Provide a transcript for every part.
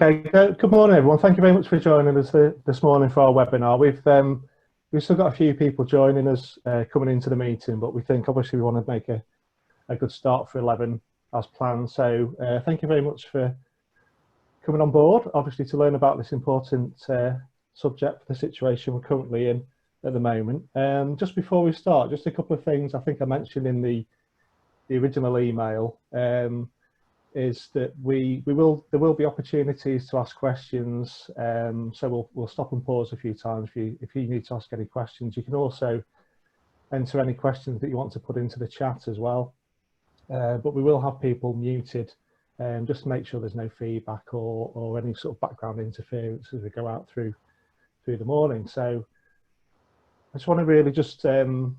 Okay, good morning everyone. Thank you very much for joining us this morning for our webinar. We've still got a few people joining us coming into the meeting, but we think obviously we want to make a good start for 11 as planned. So thank you very much for coming on board, obviously to learn about this important subject, the situation we're currently in at the moment. Just before we start, just a couple of things I think I mentioned in the original email. Is that there will be opportunities to ask questions, so we'll stop and pause a few times if you need to ask any questions. You can also enter any questions that you want to put into the chat as well, but we will have people muted just to make sure there's no feedback or any sort of background interference as we go out through the morning. So I just want to really just the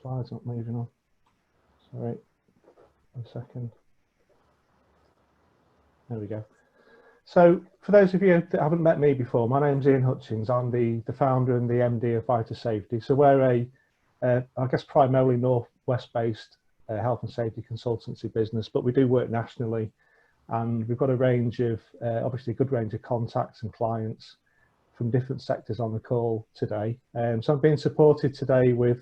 slides not moving on, sorry. One second. There we go. So for those of you that haven't met me before, my name's Ian Hutchings. I'm the founder and the MD of Fighter Safety. So we're I guess primarily Northwest based health and safety consultancy business, but we do work nationally, and we've got a range of obviously a good range of contacts and clients from different sectors on the call today. So I'm being supported today with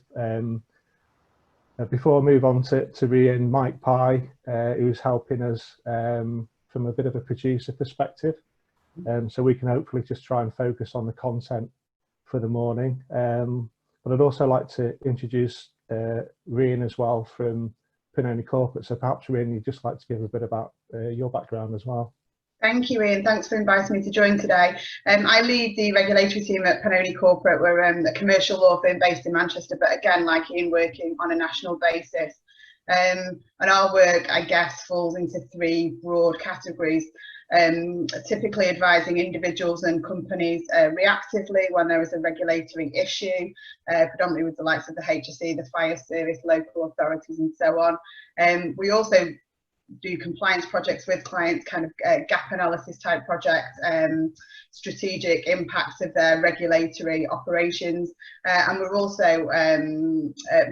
before I move on to Rian, Mike Pye, who's helping us from a bit of a producer perspective, so we can hopefully just try and focus on the content for the morning. But I'd also like to introduce Rian as well from Pennoni Corporate. So perhaps Rian, you'd just like to give a bit about your background as well. Thank you, Ian. Thanks for inviting me to join today. I lead the regulatory team at Pennoni Corporate. We're a commercial law firm based in Manchester, but again, like Ian, working on a national basis. And our work, I guess, falls into three broad categories. Typically advising individuals and companies reactively when there is a regulatory issue, predominantly with the likes of the HSE, the fire service, local authorities and so on. We also do compliance projects with clients, kind of gap analysis type projects, strategic impacts of their regulatory operations, and we're also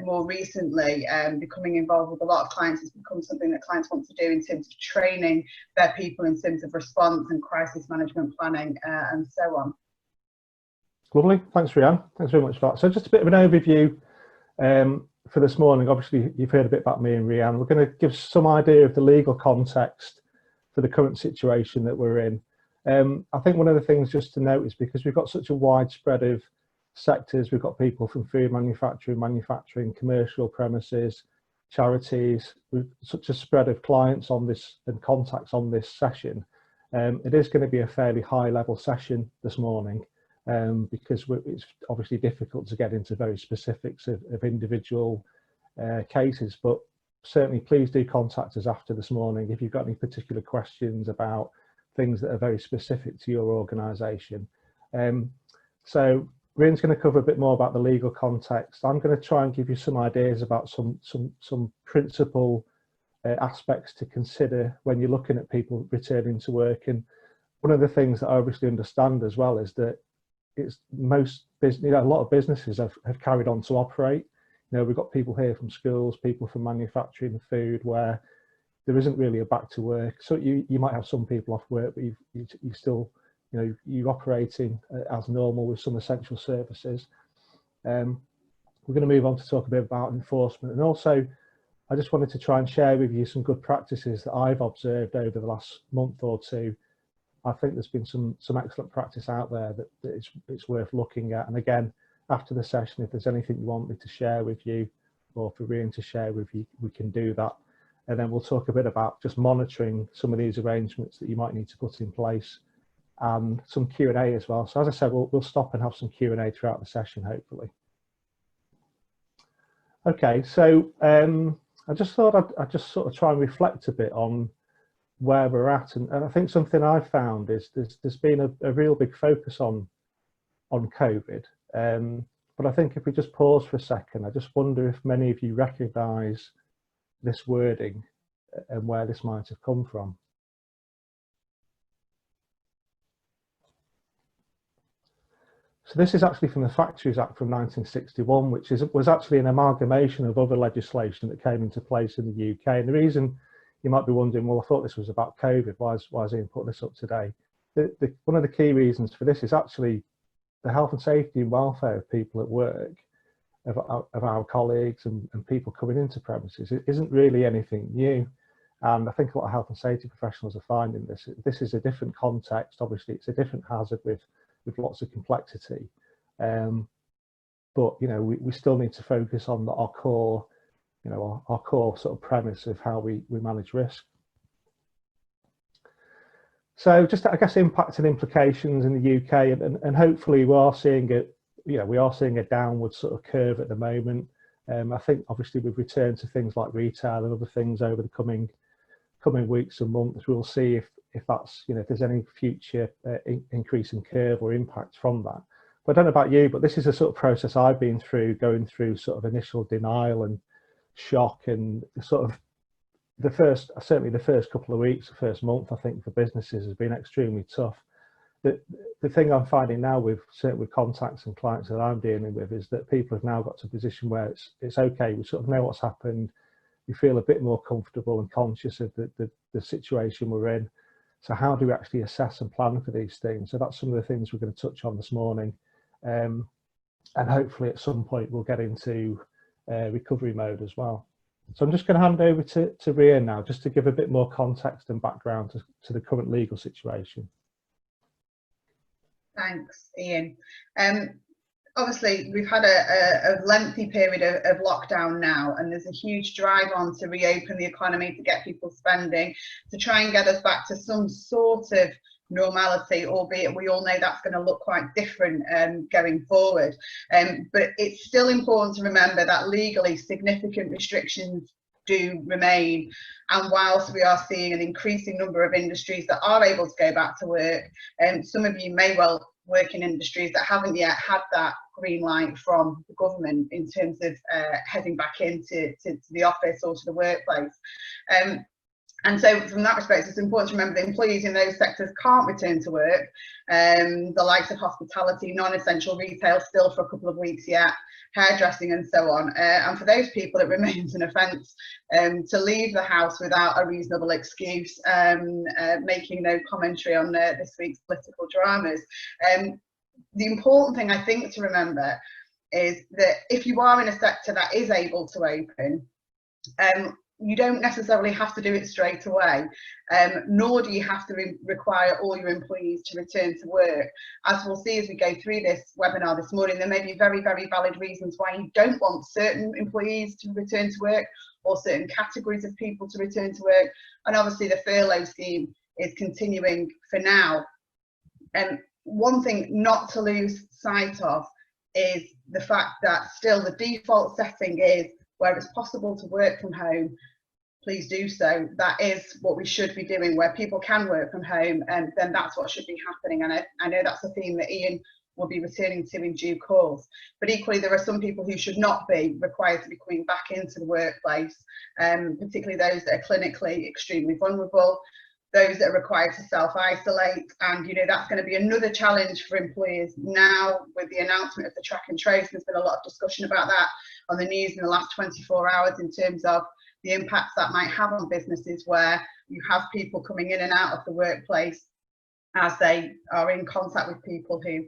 more recently becoming involved with a lot of clients. It's become something that clients want to do in terms of training their people in terms of response and crisis management planning and so on. Lovely, thanks Rian, thanks very much for that. So just a bit of an overview for this morning. Obviously you've heard a bit about me and Rian. We're going to give some idea of the legal context for the current situation that we're in. I think one of the things just to note is because we've got such a wide spread of sectors, we've got people from food manufacturing, commercial premises, charities, with such a spread of clients on this and contacts on this session. It is going to be a fairly high level session this morning. Because it's obviously difficult to get into very specifics of individual cases, but certainly please do contact us after this morning if you've got any particular questions about things that are very specific to your organisation. So Rian's going to cover a bit more about the legal context. I'm going to try and give you some ideas about some principal aspects to consider when you're looking at people returning to work. And one of the things that I obviously understand as well is that it's most business, a lot of businesses have carried on to operate. We've got people here from schools, people from manufacturing, food, where there isn't really a back to work. So you might have some people off work, but you still, you're operating as normal with some essential services. We're going to move on to talk a bit about enforcement, and also I just wanted to try and share with you some good practices that I've observed over the last month or two. I think there's been some excellent practice out there that it's worth looking at. And again, after the session, if there's anything you want me to share with you or for Rian to share with you, we can do that. And then we'll talk a bit about just monitoring some of these arrangements that you might need to put in place, and some Q&A as well. So as I said, we'll stop and have some Q&A throughout the session, hopefully. Okay, so I just thought I'd just sort of try and reflect a bit on where we're at, and I think something I've found is there's been a real big focus on COVID, but I think if we just pause for a second, I just wonder if many of you recognise this wording and where this might have come from. So this is actually from the Factories Act from 1961, which was actually an amalgamation of other legislation that came into place in the UK. And the reason you might be wondering, well, I thought this was about COVID. Why is Ian putting this up today? One of the key reasons for this is actually the health and safety and welfare of people at work, of our colleagues and people coming into premises. It isn't really anything new. And I think a lot of health and safety professionals are finding this is a different context. Obviously, it's a different hazard with lots of complexity. But, you know, we still need to focus on our core, you know, our core sort of premise of how we manage risk. So just, I guess, impact and implications in the UK, and hopefully we are seeing it, you know, we are seeing a downward sort of curve at the moment. I think obviously we've returned to things like retail and other things over the coming weeks and months. We'll see if that's, you know, if there's any future increase in curve or impact from that. But I don't know about you, but this is a sort of process I've been through, going through sort of initial denial and shock, and sort of certainly the first couple of weeks, the first month, I think for businesses has been extremely tough. The thing I'm finding now certainly with contacts and clients that I'm dealing with is that people have now got to a position where it's okay. We sort of know what's happened. We feel a bit more comfortable and conscious of the situation we're in. So how do we actually assess and plan for these things? So that's some of the things we're going to touch on this morning. And hopefully at some point we'll get into recovery mode as well. So I'm just going to hand over to Rian now, just to give a bit more context and background to the current legal situation. Thanks, Ian. Obviously, we've had a lengthy period of lockdown now, and there's a huge drive on to reopen the economy, to get people spending, to try and get us back to some sort of normality, albeit we all know that's going to look quite different going forward. But it's still important to remember that legally significant restrictions do remain, and whilst we are seeing an increasing number of industries that are able to go back to work, and some of you may well work in industries that haven't yet had that green light from the government in terms of heading back into the office or to the workplace. And so from that respect, it's important to remember that employees in those sectors can't return to work. The likes of hospitality, non-essential retail still for a couple of weeks yet, hairdressing and so on. And for those people, it remains an offence to leave the house without a reasonable excuse, making no commentary on this week's political dramas. The important thing I think to remember is that if you are in a sector that is able to open, you don't necessarily have to do it straight away, nor do you have to require all your employees to return to work. As we'll see as we go through this webinar this morning, there may be very, very valid reasons why you don't want certain employees to return to work, or certain categories of people to return to work. And obviously the furlough scheme is continuing for now. And one thing not to lose sight of is the fact that still the default setting is, where it's possible to work from home, please do so. That is what we should be doing. Where people can work from home, and then that's what should be happening. And I know that's a theme that Ian will be returning to in due course. But equally, there are some people who should not be required to be coming back into the workplace, particularly those that are clinically extremely vulnerable, those that are required to self-isolate. And you know, that's going to be another challenge for employers now with the announcement of the track and trace. There's been a lot of discussion about that on the news in the last 24 hours in terms of the impacts that might have on businesses where you have people coming in and out of the workplace as they are in contact with people who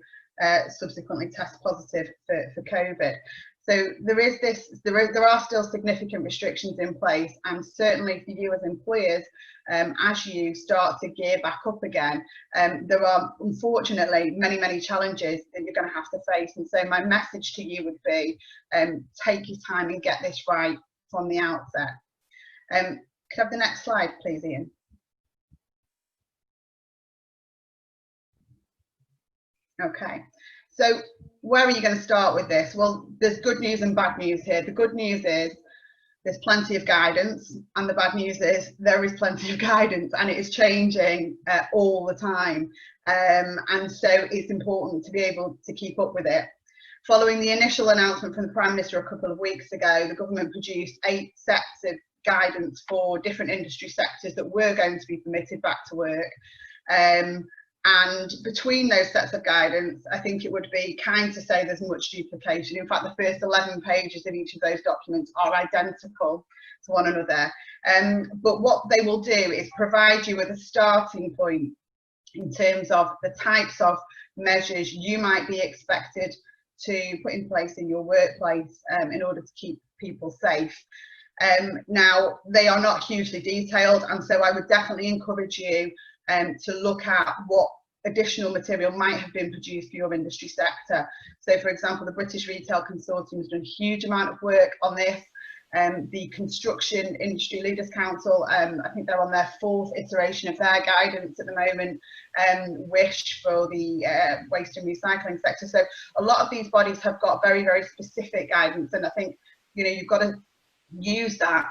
subsequently test positive for COVID. So there are still significant restrictions in place, and certainly for you as employers, as you start to gear back up again, there are unfortunately many challenges that you're going to have to face. And so my message to you would be, take your time and get this right from the outset. Could I have the next slide, please, Ian? Okay, so where are you going to start with this? Well, there's good news and bad news here. The good news is there's plenty of guidance, and the bad news is there is plenty of guidance, and it is changing all the time. And so it's important to be able to keep up with it. Following the initial announcement from the Prime Minister a couple of weeks ago, the government produced 8 sets of guidance for different industry sectors that were going to be permitted back to work. And And between those sets of guidance, I think it would be kind to say there's much duplication. In fact, the first 11 pages of each of those documents are identical to one another. But what they will do is provide you with a starting point in terms of the types of measures you might be expected to put in place in your workplace in order to keep people safe. Now, they are not hugely detailed, and so I would definitely encourage you to look at what additional material might have been produced for your industry sector. So, for example, the British Retail Consortium has done a huge amount of work on this. The Construction Industry Leaders Council, I think they're on their 4th iteration of their guidance at the moment. WISH for the waste and recycling sector. So a lot of these bodies have got very, very specific guidance, and I think, you know, you've got to use that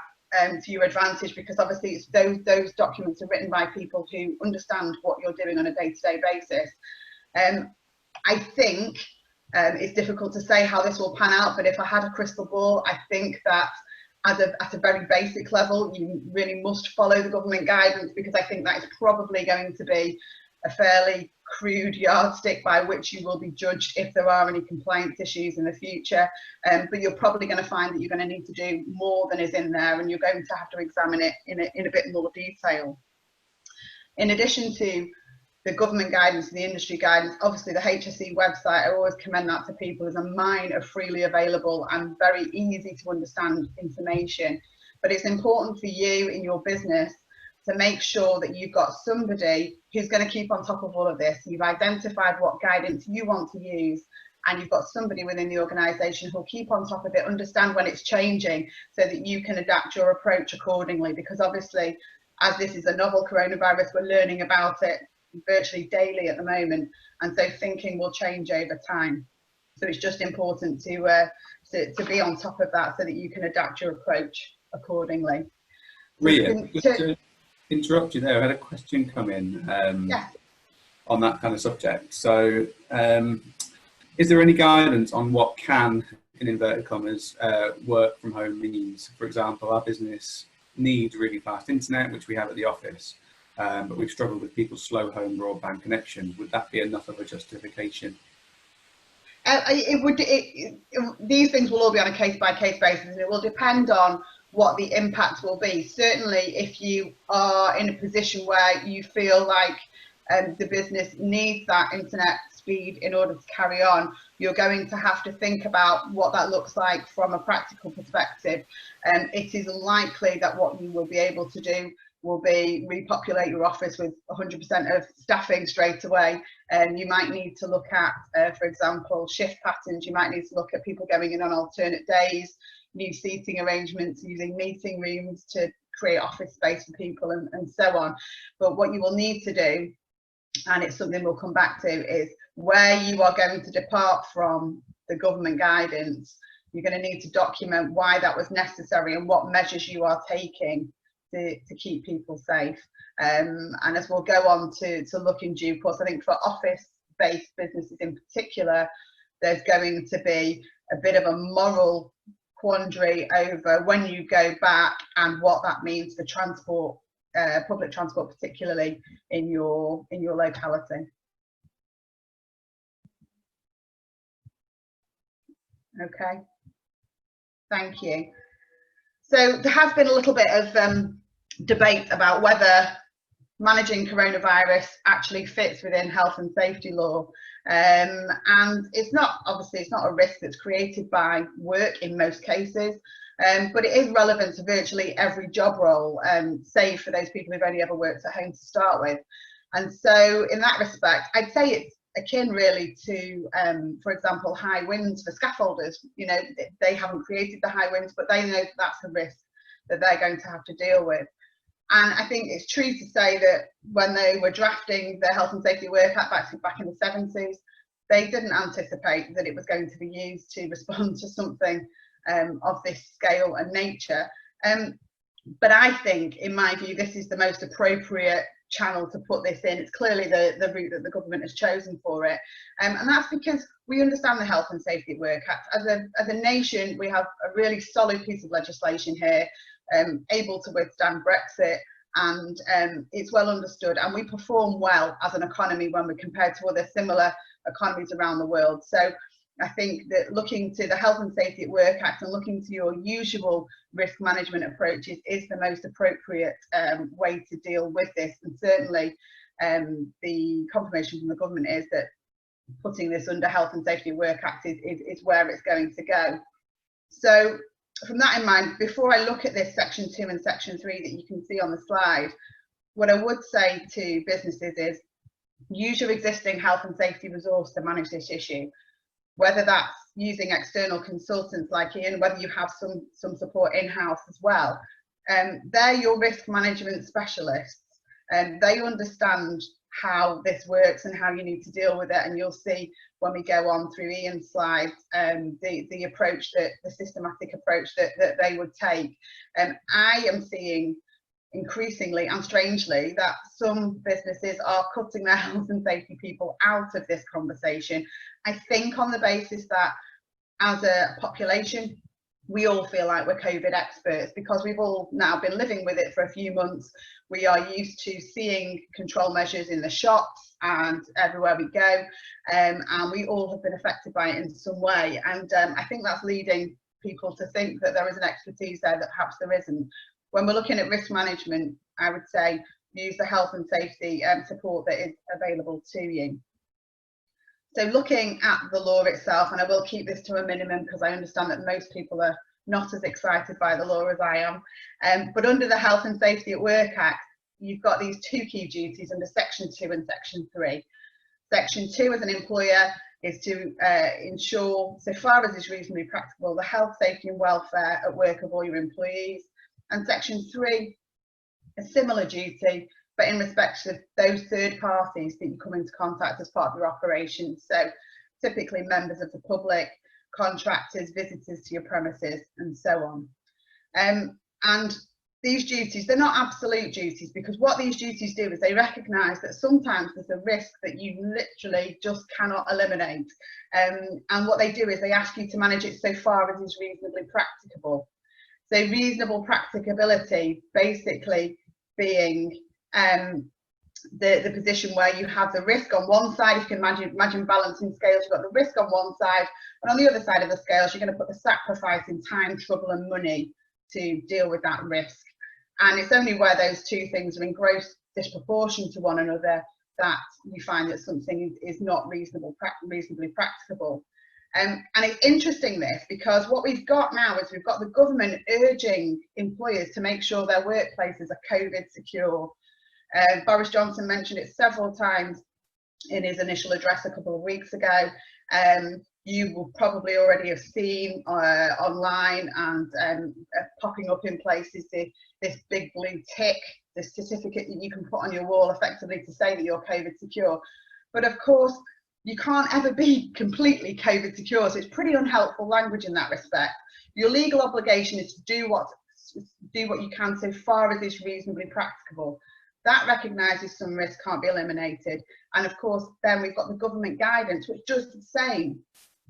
to your advantage, because obviously it's those documents are written by people who understand what you're doing on a day-to-day basis. I think it's difficult to say how this will pan out, but if I had a crystal ball, I think that at a very basic level, you really must follow the government guidance, because I think that is probably going to be a fairly crude yardstick by which you will be judged if there are any compliance issues in the future. But you're probably going to find that you're going to need to do more than is in there, and you're going to have to examine it in a bit more detail. In addition to the government guidance and the industry guidance, obviously the HSE website, I always commend that to people, as a mine of freely available and very easy to understand information. But it's important for you in your business to make sure that you've got somebody who's going to keep on top of all of this. You've identified what guidance you want to use, and you've got somebody within the organisation who'll keep on top of it, understand when it's changing, so that you can adapt your approach accordingly. Because obviously, as this is a novel coronavirus, we're learning about it virtually daily at the moment, and so thinking will change over time. So it's just important to be on top of that, so that you can adapt your approach accordingly. Ria, just to interrupt you there, I had a question come in on that kind of subject. So is there any guidance on what can, in inverted commas, work from home means? For example, our business needs really fast internet, which we have at the office, but we've struggled with people's slow home broadband connections. Would that be enough of a justification? These things will all be on a case-by-case basis, and it will depend on what the impact will be. Certainly, if you are in a position where you feel like the business needs that internet speed in order to carry on, you're going to have to think about what that looks like from a practical perspective. It is likely that what you will be able to do will be repopulate your office with 100% of staffing straight away. And you might need to look at, for example, shift patterns. You might need to look at people going in on alternate days, new seating arrangements, using meeting rooms to create office space for people, and so on. But what you will need to do, and it's something we'll come back to, is where you are going to depart from the government guidance, you're going to need to document why that was necessary and what measures you are taking to keep people safe. And as we'll go on to look in due course, I think for office-based businesses in particular, there's going to be a bit of a moral quandary over when you go back and what that means for transport, public transport, particularly in your locality. Okay, thank you. So there has been a little bit of debate about whether managing coronavirus actually fits within health and safety law, and it's not, obviously it's not a risk that's created by work in most cases, but it is relevant to virtually every job role, save for those people who've only ever worked at home to start with. And so in that respect, I'd say it's akin really to, for example, high winds for scaffolders. You know, they haven't created the high winds, but they know that that's a risk that they're going to have to deal with. And I think it's true to say that when they were drafting the Health and Safety Work Act back in the 70s, they didn't anticipate that it was going to be used to respond to something of this scale and nature. But I think, in my view, this is the most appropriate channel to put this in. It's clearly the route that the government has chosen for it, and that's because we understand the Health and Safety at Work Act. As a nation, we have a really solid piece of legislation here, able to withstand Brexit, and it's well understood, and we perform well as an economy when we're compared to other similar economies around the world. So I think that looking to the Health and Safety at Work Act and looking to your usual risk management approaches is the most appropriate way to deal with this. And certainly the confirmation from the government is that putting this under Health and Safety at Work Act is where it's going to go. So from that in mind, before I look at this section 2 and section 3 that you can see on the slide, what I would say to businesses is use your existing health and safety resource to manage this issue, whether that's using external consultants like Ian, whether you have some support in-house as well. They're your risk management specialists, and they understand how this works and how you need to deal with it. And you'll see when we go on through Ian's slides, the approach, the systematic approach that they would take. I am seeing increasingly and strangely that some businesses are cutting their health and safety people out of this conversation. I think on the basis that as a population, we all feel like we're COVID experts because we've all now been living with it for a few months. We are used to seeing control measures in the shops and everywhere we go, and we all have been affected by it in some way. And I think that's leading people to think that there is an expertise there that perhaps there isn't. When we're looking at risk management, I would say use the health and safety support that is available to you. So looking at the law itself, and I will keep this to a minimum because I understand that most people are not as excited by the law as I am, but under the Health and Safety at Work Act, you've got these 2 key duties under section 2 and section 3. Section 2 as an employer is to ensure, so far as is reasonably practicable, the health, safety and welfare at work of all your employees. And section 3, a similar duty, but in respect to those third parties that you come into contact as part of your operations. So typically members of the public, contractors, visitors to your premises, and so on. And these duties, they're not absolute duties, because what these duties do is they recognise that sometimes there's a risk that you literally just cannot eliminate. And what they do is they ask you to manage it so far as is reasonably practicable. So reasonable practicability basically being the position where you have the risk on one side. You can imagine balancing scales. You've got the risk on one side, and on the other side of the scales you're going to put the sacrifice in time, trouble and money to deal with that risk. And it's only where those two things are in gross disproportion to one another that you find that something is not reasonably practicable. And it's interesting this, because what we've got now is we've got the government urging employers to make sure their workplaces are COVID secure. Boris Johnson mentioned it several times in his initial address a couple of weeks ago. You will probably already have seen online and popping up in places this big blue tick, the certificate that you can put on your wall effectively to say that you're COVID secure. But of course, you can't ever be completely COVID secure, so it's pretty unhelpful language in that respect. Your legal obligation is to do what you can so far as is reasonably practicable. That recognises some risk can't be eliminated. And of course, then we've got the government guidance, which does the same.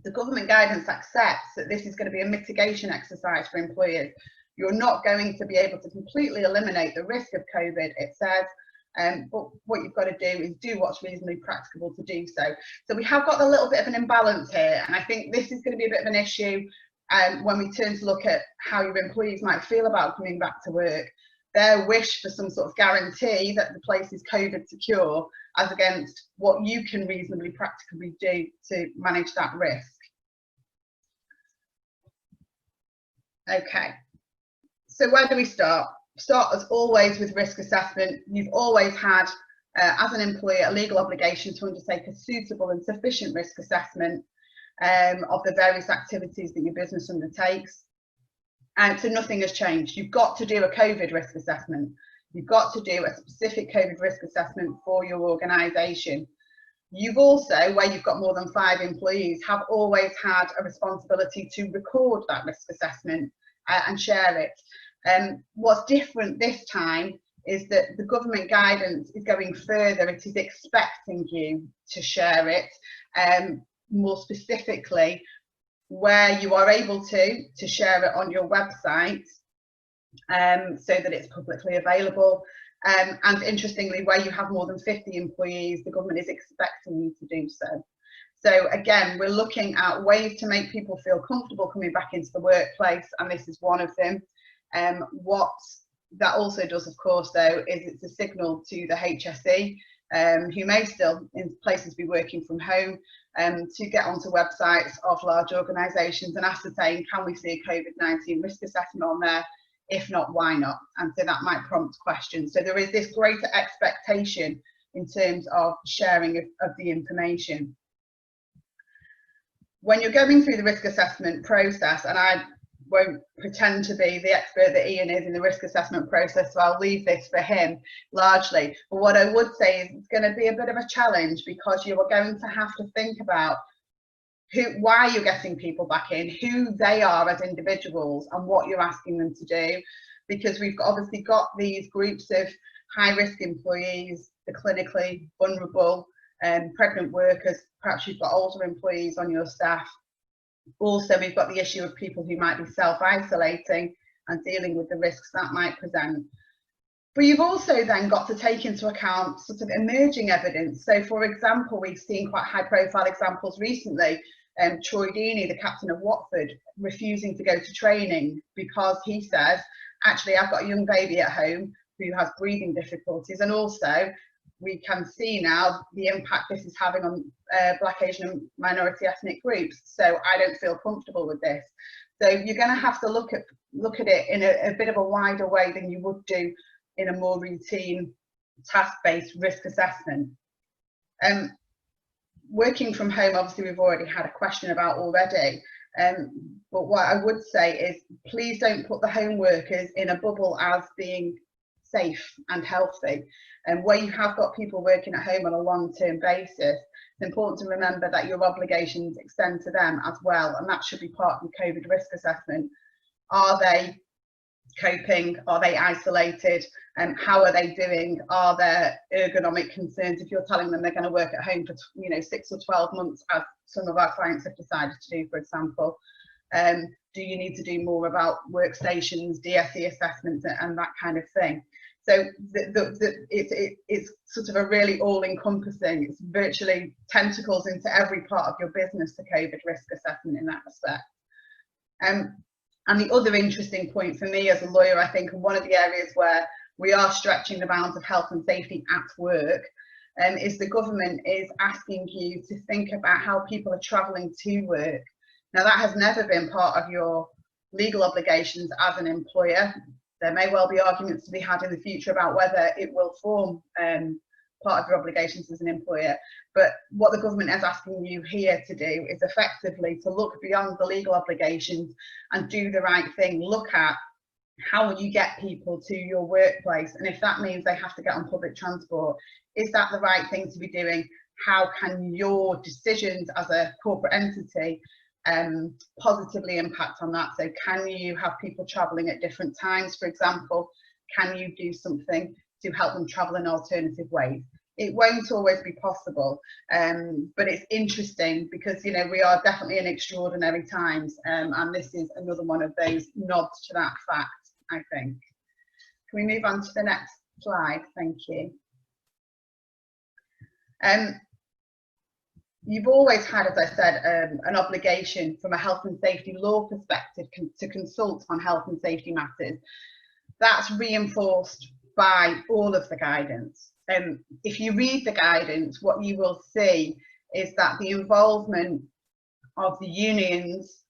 The government guidance accepts that this is going to be a mitigation exercise for employers. You're not going to be able to completely eliminate the risk of COVID, it says. But what you've got to do is do what's reasonably practicable to do so. So we have got a little bit of an imbalance here, and I think this is going to be a bit of an issue when we turn to look at how your employees might feel about coming back to work. Their wish for some sort of guarantee that the place is COVID secure as against what you can reasonably practically do to manage that risk. Okay, so where do we start? Start as always with risk assessment. You've always had, as an employer, a legal obligation to undertake a suitable and sufficient risk assessment of the various activities that your business undertakes. And so nothing has changed. You've got to do a COVID risk assessment. You've got to do a specific COVID risk assessment for your organisation. You've also, where you've got more than 5 employees, have always had a responsibility to record that risk assessment and share it. What's different this time is that the government guidance is going further. It is expecting you to share it, more specifically, where you are able to share it on your website so that it's publicly available. And interestingly, where you have more than 50 employees, the government is expecting you to do so. So again, we're looking at ways to make people feel comfortable coming back into the workplace, and this is one of them. What that also does, of course, though, is it's a signal to the HSE, who may still in places be working from home, to get onto websites of large organisations and ascertain, can we see a COVID-19 risk assessment on there? If not, why not? And so that might prompt questions. So there is this greater expectation in terms of sharing of the information. When you're going through the risk assessment process, and I won't pretend to be the expert that Ian is in the risk assessment process, so I'll leave this for him largely. But what I would say is it's going to be a bit of a challenge, because you are going to have to think about why you're getting people back in, who they are as individuals, and what you're asking them to do. Because we've obviously got these groups of high-risk employees, the clinically vulnerable, pregnant workers, perhaps you've got older employees on your staff. Also, we've got the issue of people who might be self-isolating and dealing with the risks that might present. But you've also then got to take into account sort of emerging evidence. So, for example, we've seen quite high-profile examples recently. Troy Deeney, the captain of Watford, refusing to go to training because he says, actually, I've got a young baby at home who has breathing difficulties, and also we can see now the impact this is having on Black, Asian and minority ethnic groups. So I don't feel comfortable with this. So you're going to have to look at it in a bit of a wider way than you would do in a more routine task-based risk assessment. Working from home, obviously we've already had a question about already. But what I would say is, please don't put the home workers in a bubble as being safe and healthy. And where you have got people working at home on a long-term basis, it's important to remember that your obligations extend to them as well, and that should be part of the COVID risk assessment. Are they coping? Are they isolated? And how are they doing? Are there ergonomic concerns if you're telling them they're going to work at home for 6 or 12 months, as some of our clients have decided to do, for example? Do you need to do more about workstations, DSE assessments, and that kind of thing? So it's sort of a really all-encompassing, it's virtually tentacles into every part of your business, the COVID risk assessment in that respect. And the other interesting point for me as a lawyer, I think, and one of the areas where we are stretching the bounds of health and safety at work, is the government is asking you to think about how people are travelling to work. Now, that has never been part of your legal obligations as an employer. There may well be arguments to be had in the future about whether it will form part of your obligations as an employer. But what the government is asking you here to do is effectively to look beyond the legal obligations and do the right thing. Look at how will you get people to your workplace, and if that means they have to get on public transport, is that the right thing to be doing? How can your decisions as a corporate entity positively impact on that? So can you have people travelling at different times, for example? Can you do something to help them travel in alternative ways? It won't always be possible, but it's interesting because, you know, we are definitely in extraordinary times, and this is another one of those nods to that fact, I think. Can we move on to the next slide? Thank you. You've always had, as I said, an obligation from a health and safety law perspective to consult on health and safety matters. That's reinforced by all of the guidance. If you read the guidance, what you will see is that the involvement of the unions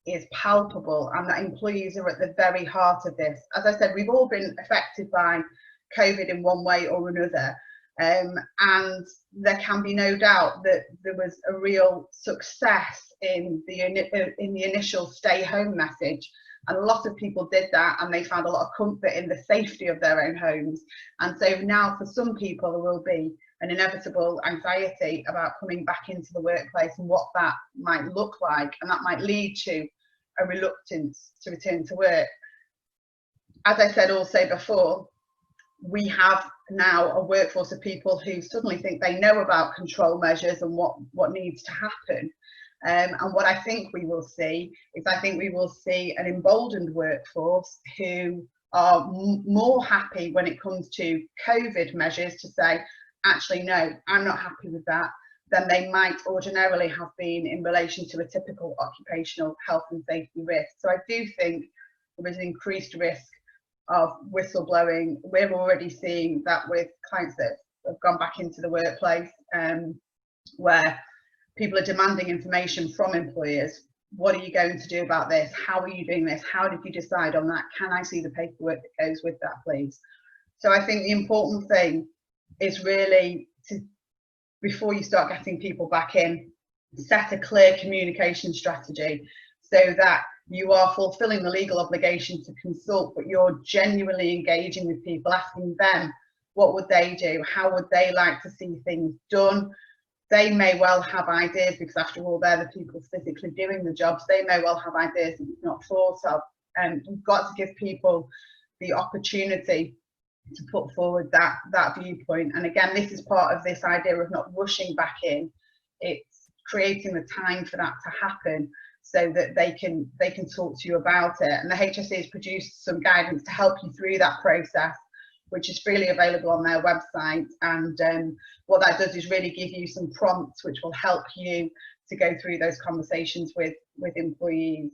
is palpable, and that employees are at the very heart of this. As I said, we've all been affected by COVID in one way or another. And there can be no doubt that there was a real success in the initial stay home message, and a lot of people did that, and they found a lot of comfort in the safety of their own homes. And so now for some people there will be an inevitable anxiety about coming back into the workplace and what that might look like, and that might lead to a reluctance to return to work. As I said also before, we have now a workforce of people who suddenly think they know about control measures and what needs to happen. And what I think we will see is, I think we will see an emboldened workforce who are more happy when it comes to COVID measures to say, actually, no, I'm not happy with that, than they might ordinarily have been in relation to a typical occupational health and safety risk. So I do think there is an increased risk of whistleblowing. We're already seeing that with clients that have gone back into the workplace, where people are demanding information from employers. What are you going to do about this? How are you doing this? How did you decide on that? Can I see the paperwork that goes with that, please? So I think the important thing is really to, before you start getting people back in, set a clear communication strategy so that you are fulfilling the legal obligation to consult, but you're genuinely engaging with people, asking them what would they do, how would they like to see things done. They may well have ideas, because after all, they're the people physically doing the jobs. They may well have ideas that you've not thought of. And you've got to give people the opportunity to put forward that viewpoint. And again, this is part of this idea of not rushing back in. It's creating the time for that to happen so that they can talk to you about it. And the HSE has produced some guidance to help you through that process, which is freely available on their website. And what that does is really give you some prompts which will help you to go through those conversations with employees.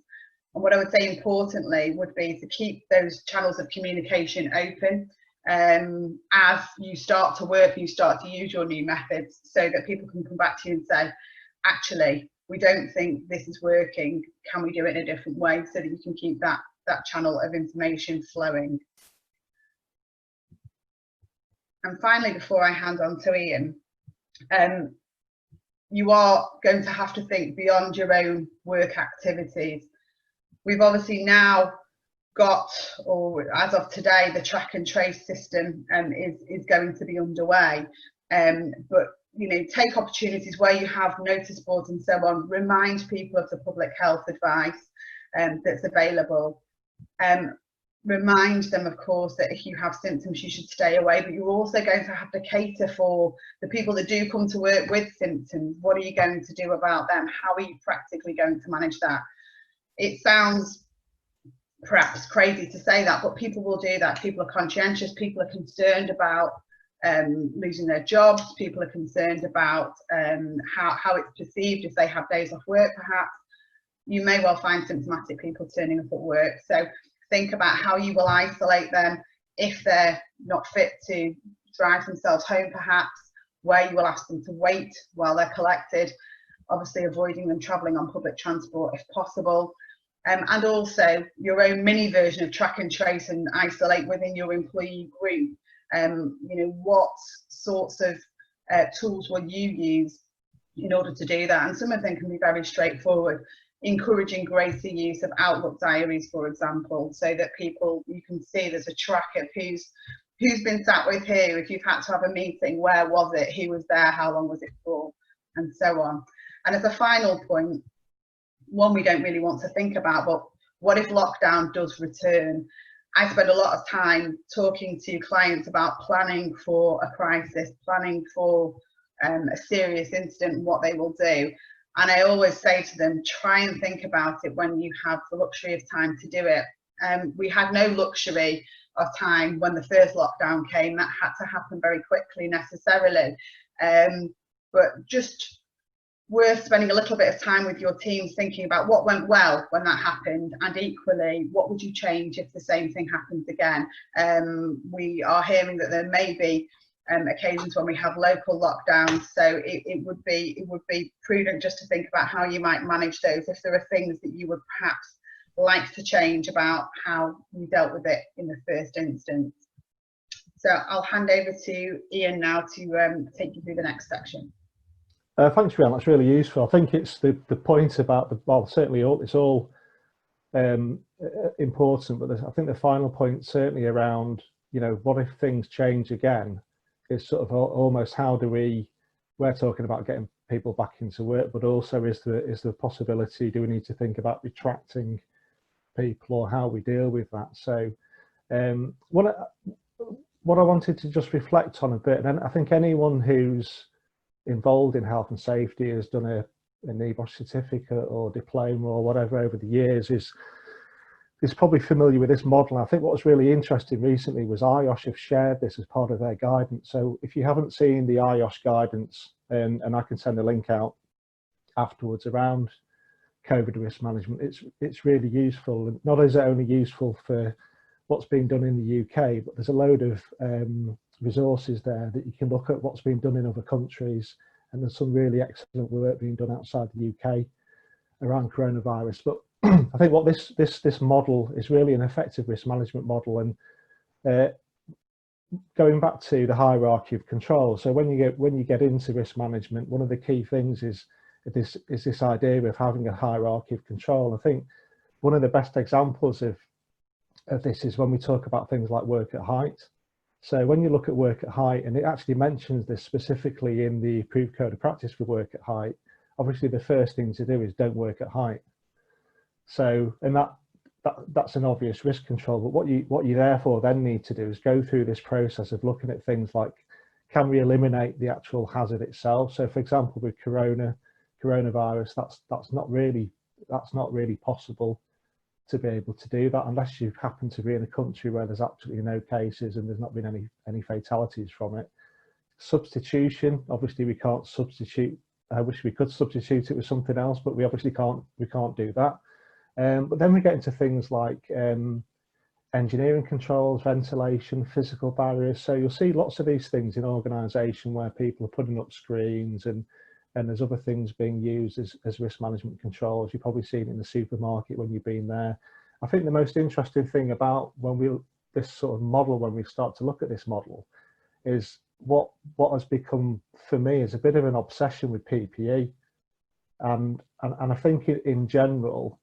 And what I would say importantly would be to keep those channels of communication open as you start to work, you start to use your new methods, so that people can come back to you and say, actually, we don't think this is working, can we do it in a different way, so that you can keep that channel of information flowing. And finally, before I hand on to Ian, you are going to have to think beyond your own work activities. We've obviously now got, or as of today, the track and trace system is going to be underway. But you know, take opportunities where you have notice boards and so on, remind people of the public health advice that's available. Remind them, of course, that if you have symptoms, you should stay away, but you're also going to have to cater for the people that do come to work with symptoms. What are you going to do about them? How are you practically going to manage that? It sounds perhaps crazy to say that, but people will do that. People are conscientious, people are concerned about losing their jobs, people are concerned about how it's perceived if they have days off work, perhaps. You may well find symptomatic people turning up at work. So think about how you will isolate them if they're not fit to drive themselves home, perhaps, where you will ask them to wait while they're collected, obviously avoiding them travelling on public transport if possible. And also your own mini version of track and trace and isolate within your employee group. You know, what sorts of tools will you use in order to do that? And some of them can be very straightforward. Encouraging greater use of Outlook diaries, for example, so that people, you can see there's a track of who's been sat with who. If you've had to have a meeting, where was it, who was there, how long was it for, and so on. And as a final point, one we don't really want to think about, but what if lockdown does return? I spend a lot of time talking to clients about planning for a crisis, planning for a serious incident, what they will do. And I always say to them, try and think about it when you have the luxury of time to do it. We had no luxury of time when the first lockdown came. That had to happen very quickly necessarily. But just worth spending a little bit of time with your teams thinking about what went well when that happened, and equally, what would you change if the same thing happens again? We are hearing that there may be occasions when we have local lockdowns, so it would be prudent just to think about how you might manage those, if there are things that you would perhaps like to change about how you dealt with it in the first instance. So I'll hand over to Ian now to take you through the next section. Thanks, Rhiannon. That's really useful. I think it's the point about the, well, certainly it's all important, but I think the final point certainly around, you know, what if things change again, is sort of almost how do we're talking about getting people back into work, but also is the possibility, do we need to think about retracting people, or how we deal with that? So what I wanted to just reflect on a bit, and I think anyone who's involved in health and safety has done a NEBOSH certificate or diploma or whatever over the years, is is probably familiar with this model. I think what was really interesting recently was IOSH have shared this as part of their guidance. So if you haven't seen the IOSH guidance, and I can send a link out afterwards around COVID risk management, it's really useful. And not is it only useful for what's being done in the UK, but there's a load of resources there that you can look at what's being done in other countries, and there's some really excellent work being done outside the UK around coronavirus. But I think what this model is really an effective risk management model, and going back to the hierarchy of control. So when you get into risk management, one of the key things is this idea of having a hierarchy of control. I think one of the best examples of this is when we talk about things like work at height. So when you look at work at height, and it actually mentions this specifically in the approved code of practice for work at height, obviously the first thing to do is don't work at height. So, and that's an obvious risk control, but what you therefore then need to do is go through this process of looking at things like, can we eliminate the actual hazard itself? So for example, with coronavirus, that's not really possible to be able to do that unless you happen to be in a country where there's absolutely no cases and there's not been any fatalities from it. Substitution, obviously we can't substitute. I wish we could substitute it with something else, but we obviously can't do that. But then we get into things like engineering controls, ventilation, physical barriers. So you'll see lots of these things in organisation where people are putting up screens, and there's other things being used as risk management controls. You've probably seen it in the supermarket when you've been there. I think the most interesting thing about this sort of model, when we start to look at this model, is what has become for me is a bit of an obsession with PPE, and I think in general,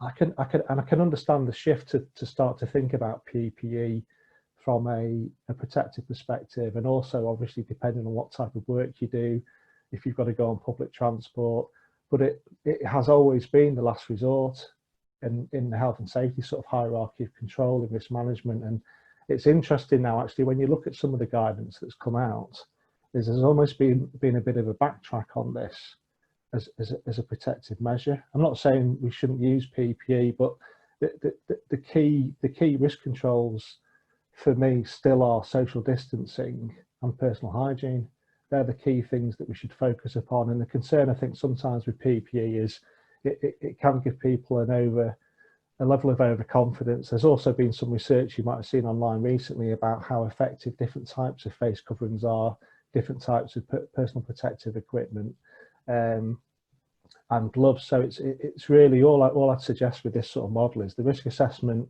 I can understand the shift to start to think about PPE from a protective perspective, and also obviously depending on what type of work you do, if you've got to go on public transport. But it has always been the last resort in the health and safety sort of hierarchy of control in risk management. And it's interesting now, actually, when you look at some of the guidance that's come out, there's almost been a bit of a backtrack on this as a protective measure. I'm not saying we shouldn't use PPE, but the key risk controls for me still are social distancing and personal hygiene. They're the key things that we should focus upon. And the concern, I think, sometimes with PPE is it can give people a level of overconfidence. There's also been some research you might have seen online recently about how effective different types of face coverings are, different types of personal protective equipment, and gloves. So it's really all I'd suggest with this sort of model is the risk assessment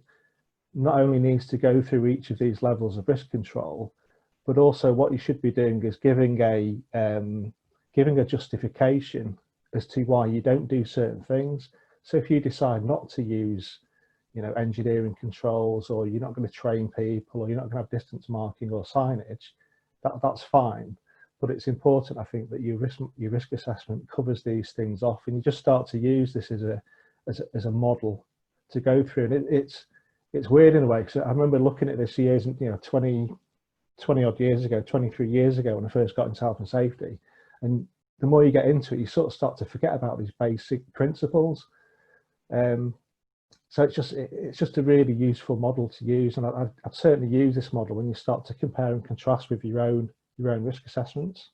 not only needs to go through each of these levels of risk control, but also what you should be doing is giving a justification as to why you don't do certain things. So if you decide not to use, engineering controls, or you're not going to train people, or you're not going to have distance marking or signage, that's fine. But it's important, I think, that your risk assessment covers these things off, and you just start to use this as a model to go through. And it's weird in a way, because I remember looking at this years, 20 odd years ago, 23 years ago, when I first got into health and safety. And the more you get into it, you sort of start to forget about these basic principles. So it's just a really useful model to use, and I'd certainly use this model when you start to compare and contrast with your own risk assessments.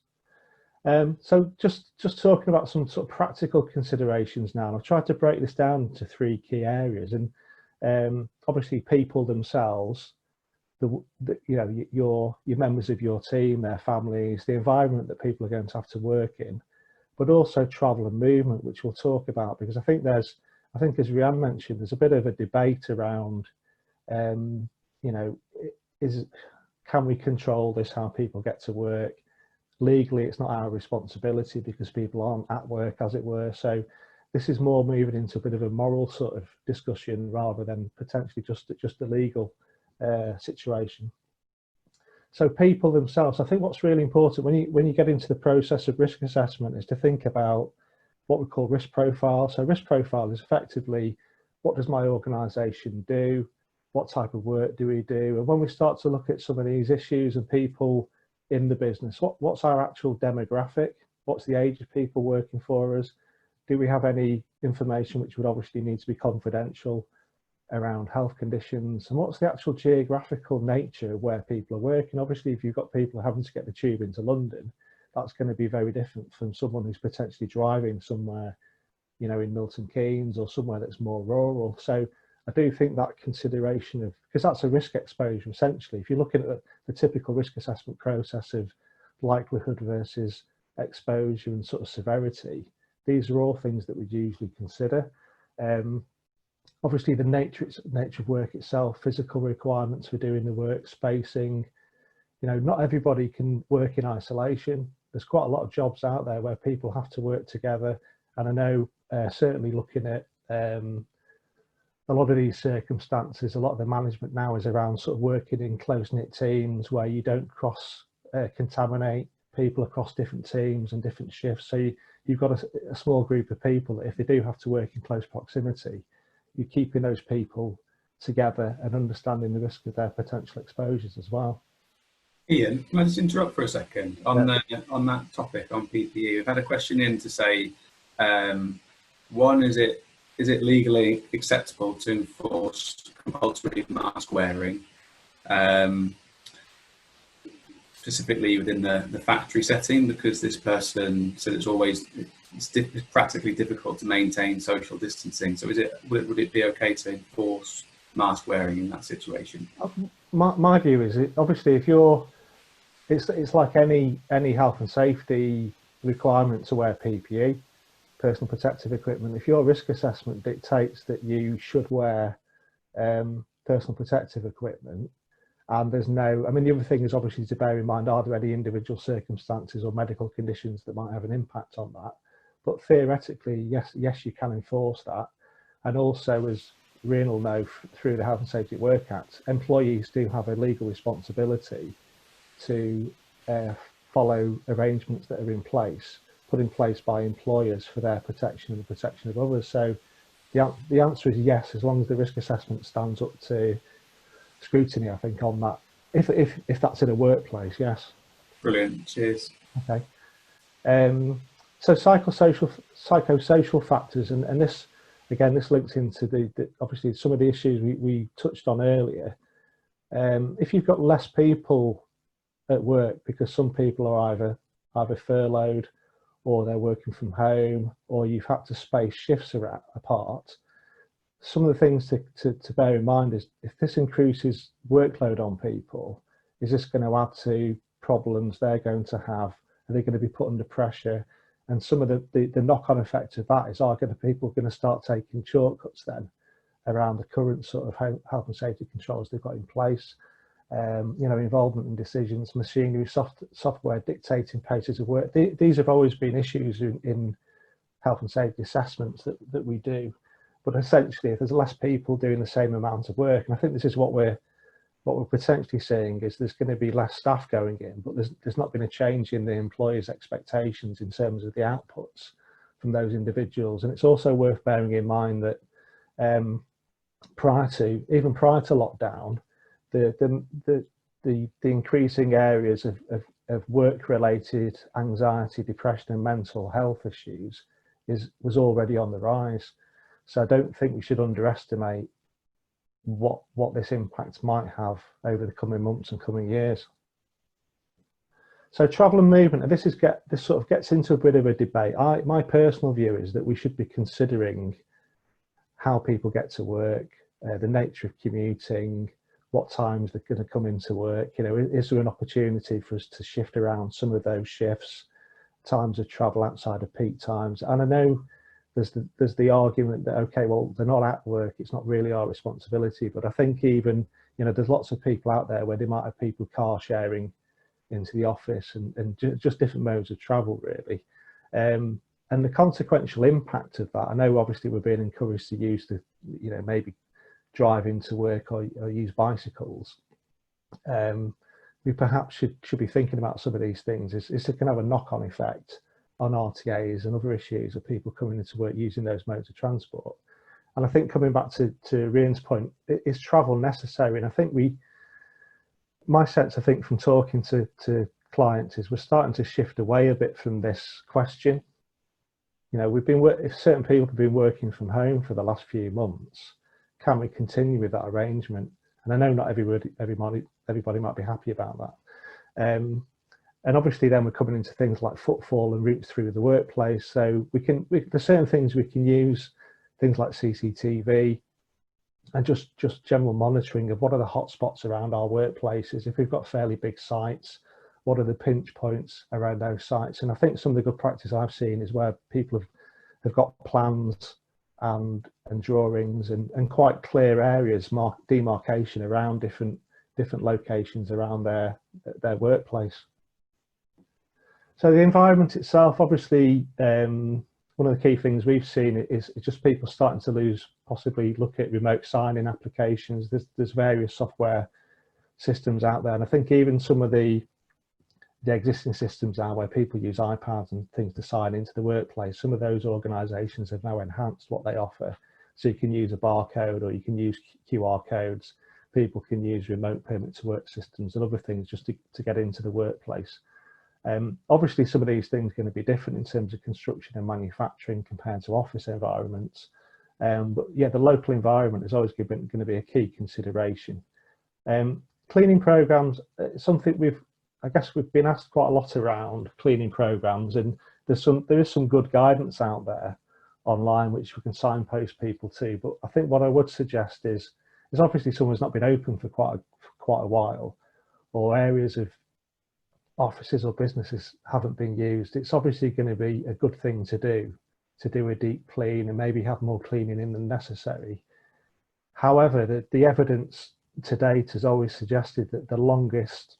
So just talking about some sort of practical considerations now, and I've tried to break this down into 3 key areas. And obviously, people themselves, your members of your team, their families, the environment that people are going to have to work in, but also travel and movement, which we'll talk about, because I think as Rhiannon mentioned, there's a bit of a debate around, can we control this, how people get to work? Legally, it's not our responsibility because people aren't at work, as it were. So this is more moving into a bit of a moral sort of discussion rather than potentially just a legal situation. So people themselves, I think what's really important when you get into the process of risk assessment is to think about what we call risk profile. So risk profile is effectively, what does my organisation do? What type of work do we do? And when we start to look at some of these issues and people in the business, what's our actual demographic? What's the age of people working for us? Do we have any information which would obviously need to be confidential? around health conditions, and what's the actual geographical nature of where people are working. Obviously, if you've got people having to get the tube into London, that's going to be very different from someone who's potentially driving somewhere, you know, in Milton Keynes or somewhere that's more rural. So I do think that consideration of, because that's a risk exposure essentially. If you're looking at the typical risk assessment process of likelihood versus exposure and sort of severity, these are all things that we'd usually consider. Obviously the nature of work itself, physical requirements for doing the work, spacing. You know, not everybody can work in isolation. There's quite a lot of jobs out there where people have to work together. And I know certainly looking at a lot of these circumstances, a lot of the management now is around sort of working in close-knit teams where you don't contaminate people across different teams and different shifts. So you've got a small group of people that if they do have to work in close proximity, you're keeping those people together and understanding the risk of their potential exposures as well. Ian, can I just interrupt for a second on that topic on PPE? We've had a question in to say, one, is it legally acceptable to enforce compulsory mask wearing, specifically within the factory setting, because this person said it's practically difficult to maintain social distancing. So would it be okay to enforce mask wearing in that situation? My view is, obviously if it's like any health and safety requirement to wear PPE, personal protective equipment. If your risk assessment dictates that you should wear personal protective equipment, and there's no, I mean, the other thing is obviously to bear in mind, are there any individual circumstances or medical conditions that might have an impact on that? But theoretically, yes, you can enforce that. And also, as Rian will know through the Health and Safety at Work Act, employees do have a legal responsibility to follow arrangements that are put in place by employers for their protection and the protection of others. So the answer is yes, as long as the risk assessment stands up to scrutiny, I think, on that. If that's in a workplace, yes. Brilliant, cheers. Okay. So psychosocial factors, and this, again, this links into the obviously some of the issues we touched on earlier. If you've got less people at work because some people are either furloughed or they're working from home, or you've had to space shifts apart, some of the things to bear in mind is, if this increases workload on people, is this going to add to problems they're going to have? Are they going to be put under pressure? And some of the knock-on effect of that is, are people going to start taking shortcuts then around the current sort of health and safety controls they've got in place? You know, involvement in decisions, machinery, software dictating paces of work. These have always been issues in health and safety assessments that we do. But essentially, if there's less people doing the same amount of work, and I think this is what we're potentially seeing, is there's going to be less staff going in, but there's not been a change in the employer's expectations in terms of the outputs from those individuals. And it's also worth bearing in mind that prior to lockdown, the increasing areas of work-related anxiety, depression, and mental health issues was already on the rise. So I don't think we should underestimate what this impact might have over the coming months and coming years. So travel and movement, and this sort of gets into a bit of a debate. My personal view is that we should be considering how people get to work, the nature of commuting, what times they're going to come into work. You know, is there an opportunity for us to shift around some of those shifts, times of travel outside of peak times? And I know there's the argument that, okay, well, they're not at work, it's not really our responsibility. But I think even, you know, there's lots of people out there where they might have people car sharing into the office and just different modes of travel, really. And the consequential impact of that, I know obviously we're being encouraged to use you know, maybe drive into work or use bicycles. We perhaps should be thinking about some of these things. Is it can have a knock-on effect on RTAs and other issues of people coming into work using those modes of transport? And I think, coming back to Rian's point, is travel necessary? And I think my sense, I think, from talking to clients, is we're starting to shift away a bit from this question. You know, if certain people have been working from home for the last few months, can we continue with that arrangement? And I know not everybody might be happy about that. And obviously then we're coming into things like footfall and routes through the workplace. So there's certain things we can use, things like CCTV, and just general monitoring of what are the hotspots around our workplaces. If we've got fairly big sites, what are the pinch points around those sites? And I think some of the good practice I've seen is where people have got plans and drawings and quite clear areas, demarcation around different locations around their workplace. So the environment itself, obviously, one of the key things we've seen is just people starting to possibly look at remote signing applications. There's various software systems out there, and I think even some of the existing systems are where people use iPads and things to sign into the workplace. Some of those organisations have now enhanced what they offer. So you can use a barcode, or you can use QR codes. People can use remote permit to work systems and other things just to get into the workplace. Obviously, some of these things are going to be different in terms of construction and manufacturing compared to office environments. But yeah, the local environment is always going to be a key consideration. Cleaning programs, something I guess we've been asked quite a lot around cleaning programs, and there is some good guidance out there online which we can signpost people to. But I think what I would suggest is obviously someone's not been open for quite a while, or areas of offices or businesses haven't been used. It's obviously going to be a good thing to do a deep clean and maybe have more cleaning in than necessary. However, the evidence to date has always suggested that the longest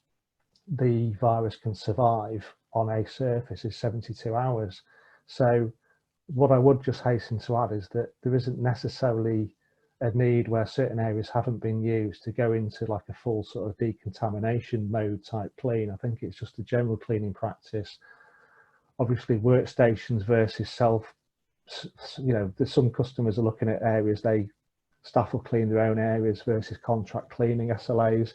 the virus can survive on a surface is 72 hours. So what I would just hasten to add is that there isn't necessarily a need where certain areas haven't been used to go into like a full sort of decontamination mode type clean. I think it's just a general cleaning practice. Obviously workstations versus there's some customers are looking at areas staff will clean their own areas versus contract cleaning SLAs.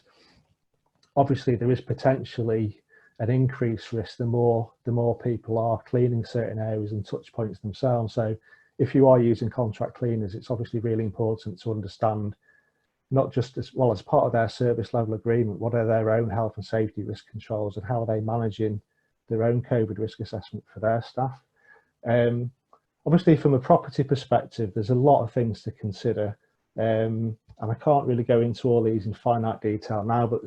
Obviously there is potentially an increased risk the more people are cleaning certain areas and touch points themselves. So if you are using contract cleaners, it's obviously really important to understand, not just as part of their service level agreement, what are their own health and safety risk controls and how are they managing their own COVID risk assessment for their staff. Obviously from a property perspective, there's a lot of things to consider. And I can't really go into all these in finite detail now, but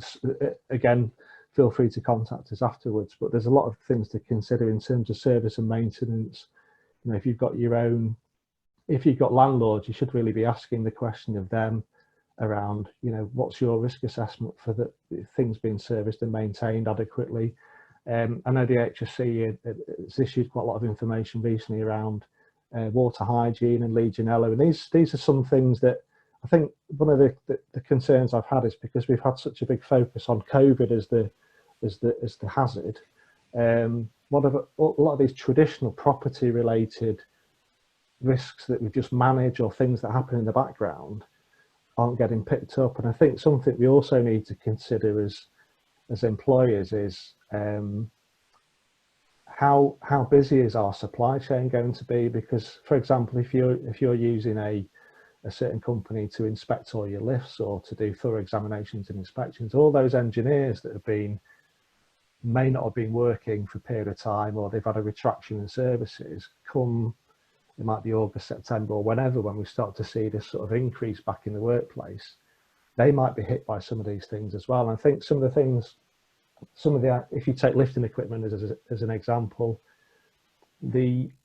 again, feel free to contact us afterwards. But there's a lot of things to consider in terms of service and maintenance. You know, if you've got landlords, you should really be asking the question of them around, you know, what's your risk assessment for the things being serviced and maintained adequately. I know the HSC has issued quite a lot of information recently around water hygiene and Legionella, and these are some things that I think one of the concerns I've had is because we've had such a big focus on COVID as the hazard. A lot of these traditional property related risks that we just manage or things that happen in the background aren't getting picked up. And I think something we also need to consider as employers is how busy is our supply chain going to be? Because, for example, if you're using a certain company to inspect all your lifts or to do thorough examinations and inspections, all those engineers that may not have been working for a period of time, or they've had a retraction in services, it might be August, September, or whenever, when we start to see this sort of increase back in the workplace, they might be hit by some of these things as well. And I think if you take lifting equipment as an example,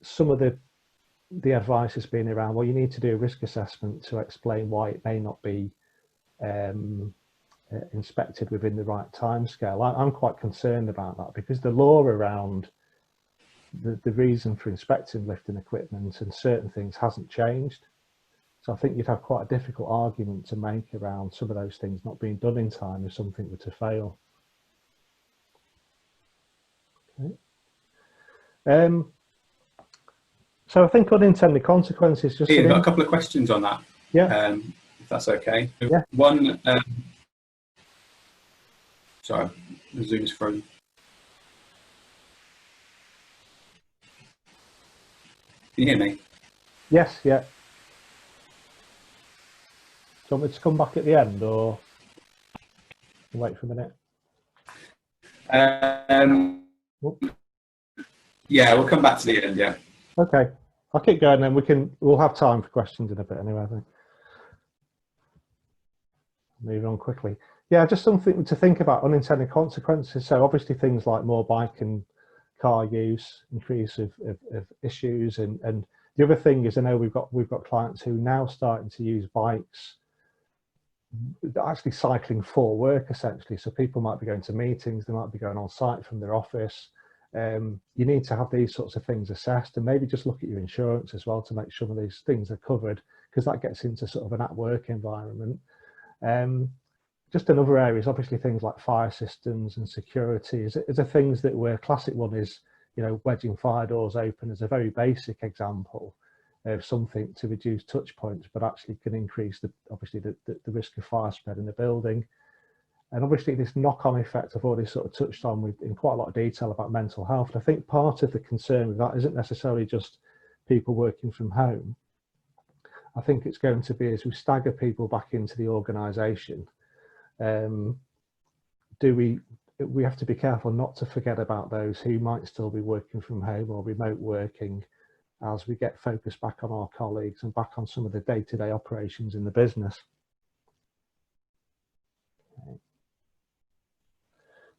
some of the advice has been around, well, you need to do a risk assessment to explain why it may not be inspected within the right timescale. I'm quite concerned about that because the law around the reason for inspecting lifting equipment and certain things hasn't changed. So I think you'd have quite a difficult argument to make around some of those things not being done in time if something were to fail. Okay. So I think unintended consequences. Just Ian, got a couple of questions on that. Yeah. If that's okay. Yeah. One. Sorry, the Zoom's frozen. Can you hear me? Yes. Yeah. Do you want me to come back at the end, or wait for a minute? Yeah, we'll come back to the end. Yeah. Okay, I'll keep going, then we'll have time for questions in a bit anyway, I think. Moving on quickly. Yeah, just something to think about, unintended consequences. So obviously things like more bike and car use, increase of issues, and the other thing is, I know we've got clients who are now starting to use bikes, actually cycling for work essentially. So people might be going to meetings, they might be going on site from their office. You need to have these sorts of things assessed, and maybe just look at your insurance as well to make sure these things are covered, because that gets into sort of an at-work environment. Just in other areas, obviously things like fire systems and security is a things that were classic. One is, you know, wedging fire doors open as a very basic example of something to reduce touch points, but actually can increase obviously the risk of fire spread in the building. And obviously this knock-on effect I've already sort of touched on in quite a lot of detail about mental health. And I think part of the concern with that isn't necessarily just people working from home. I think it's going to be, as we stagger people back into the organisation, we have to be careful not to forget about those who might still be working from home or remote working, as we get focused back on our colleagues and back on some of the day-to-day operations in the business. Okay.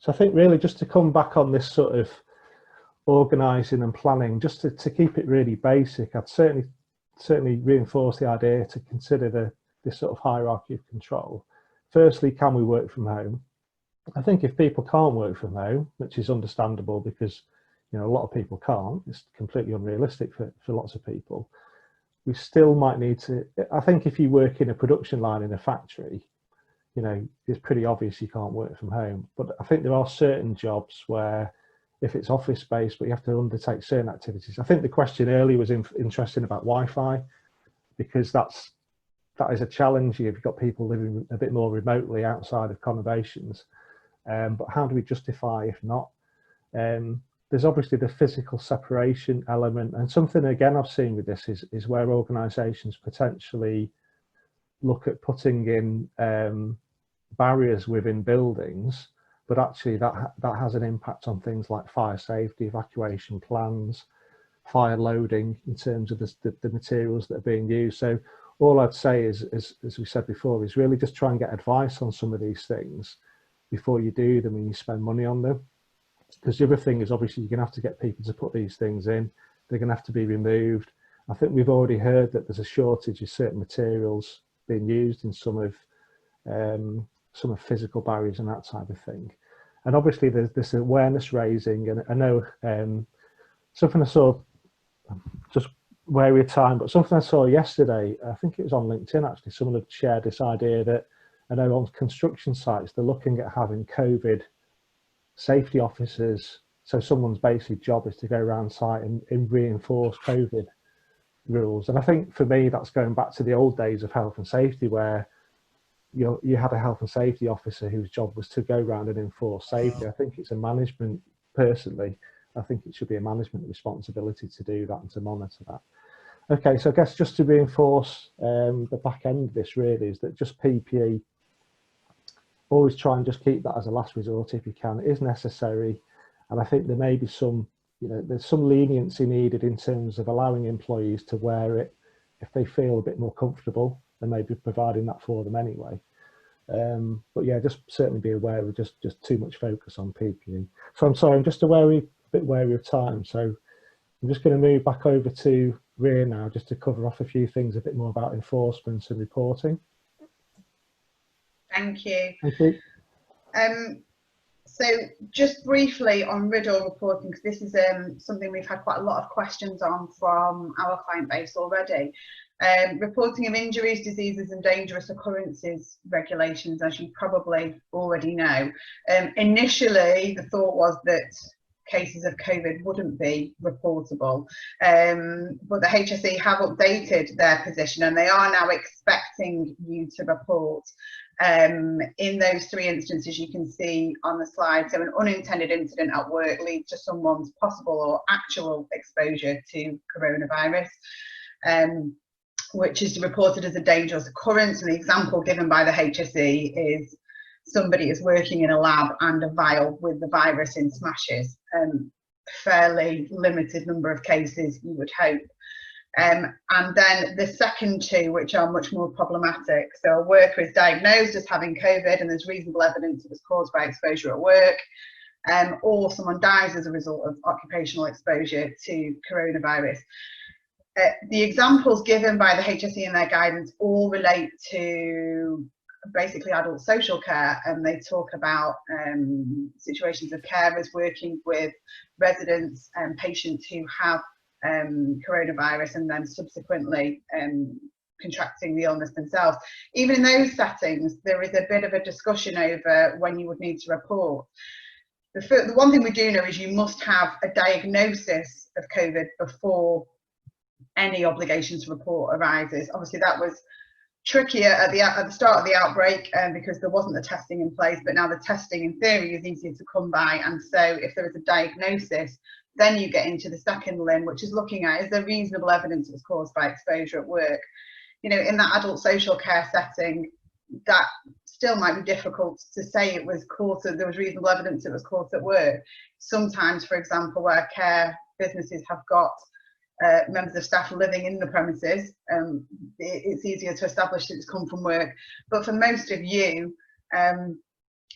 So I think really just to come back on this sort of organising and planning, just to keep it really basic, I'd certainly reinforce the idea to consider this sort of hierarchy of control. Firstly, can we work from home? I think if people can't work from home, which is understandable because, you know, a lot of people can't, it's completely unrealistic for lots of people, we still might need to, I think if you work in a production line in a factory, you know, it's pretty obvious you can't work from home. But I think there are certain jobs where, if it's office based, but you have to undertake certain activities. I think the question earlier was interesting about Wi-Fi, because that is a challenge. You've got people living a bit more remotely outside of conurbations, but how do we justify if not? There's obviously the physical separation element, and something again I've seen with this is where organisations potentially look at putting in barriers within buildings, but actually that has an impact on things like fire safety, evacuation plans, fire loading in terms of the materials that are being used. So all I'd say is, as we said before, is really just try and get advice on some of these things before you do them and you spend money on them. Because the other thing is, obviously, you're going to have to get people to put these things in. They're going to have to be removed. I think we've already heard that there's a shortage of certain materials being used in some of physical barriers and that type of thing. And obviously, there's this awareness raising. And I know something I saw, just wary of time, but something I saw yesterday, I think it was on LinkedIn actually, someone had shared this idea that, I know on construction sites, they're looking at having COVID safety officers. So someone's basic job is to go around site and reinforce COVID rules. And I think for me, that's going back to the old days of health and safety, where you had a health and safety officer whose job was to go around and enforce safety. I think it's a management, personally, I think it should be a management responsibility to do that and to monitor that. Okay, so I guess just to reinforce the back end of this really is that just PPE, always try and just keep that as a last resort if you can. It is necessary, and I think there may be some, there's some leniency needed in terms of allowing employees to wear it if they feel a bit more comfortable, and maybe providing that for them anyway. But yeah, just certainly be aware of just too much focus on PPE. So I'm sorry, I'm just a bit wary of time. So I'm just going to move back over to Ria now, just to cover off a few things a bit more about enforcement and reporting. Thank you. Thank you. So just briefly on RIDDOR reporting, because this is something we've had quite a lot of questions on from our client base already. Reporting of injuries, diseases and dangerous occurrences regulations, as you probably already know. Initially, the thought was that cases of COVID wouldn't be reportable, but the HSE have updated their position and they are now expecting you to report in those 3 instances you can see on the slide. So an unintended incident at work leads to someone's possible or actual exposure to coronavirus. which is reported as a dangerous occurrence. And the example given by the HSE is somebody is working in a lab and a vial with the virus in smashes. Fairly limited number of cases, you would hope. And then the second two, which are much more problematic. So a worker is diagnosed as having COVID and there's reasonable evidence it was caused by exposure at work, or someone dies as a result of occupational exposure to coronavirus. The examples given by the HSE in their guidance all relate to basically adult social care, and they talk about situations of carers working with residents and patients who have coronavirus and then subsequently contracting the illness themselves. Even in those settings, there is a bit of a discussion over when you would need to report. The one thing we do know is you must have a diagnosis of COVID before any obligation to report arises. Obviously that was trickier at the start of the outbreak because there wasn't the testing in place, but now the testing in theory is easier to come by, and so if there is a diagnosis, then you get into the second limb, which is looking at, is there reasonable evidence it was caused by exposure at work? You know, in that adult social care setting, that still might be difficult to say it was caused, there was reasonable evidence it was caused at work. Sometimes, for example, where care businesses have got members of staff living in the premises, it's easier to establish that it's come from work. But for most of you,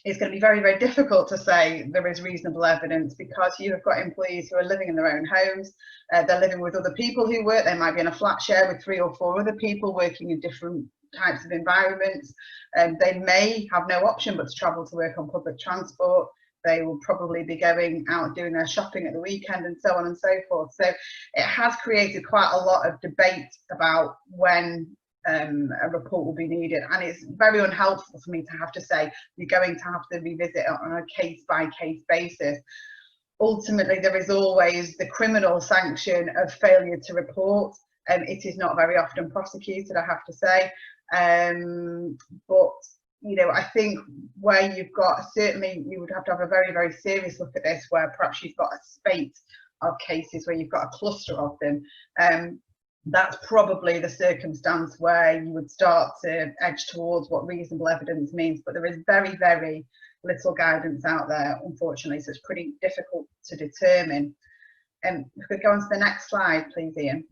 it's going to be very, very difficult to say there is reasonable evidence, because you have got employees who are living in their own homes, they're living with other people who work, they might be in a flat share with 3 or 4 other people working in different types of environments, and they may have no option but to travel to work on public transport. They will probably be going out doing their shopping at the weekend and so on and so forth. So it has created quite a lot of debate about when a report will be needed, and it's very unhelpful for me to have to say you're going to have to revisit it on a case-by-case basis. Ultimately, there is always the criminal sanction of failure to report, and it is not very often prosecuted, I have to say. But you know, I think where you've got, certainly you would have to have a very, very serious look at this, where perhaps you've got a spate of cases where you've got a cluster of them. That's probably the circumstance where you would start to edge towards what reasonable evidence means, but there is very, very little guidance out there, unfortunately, so it's pretty difficult to determine. If we could go on to the next slide, please, Ian.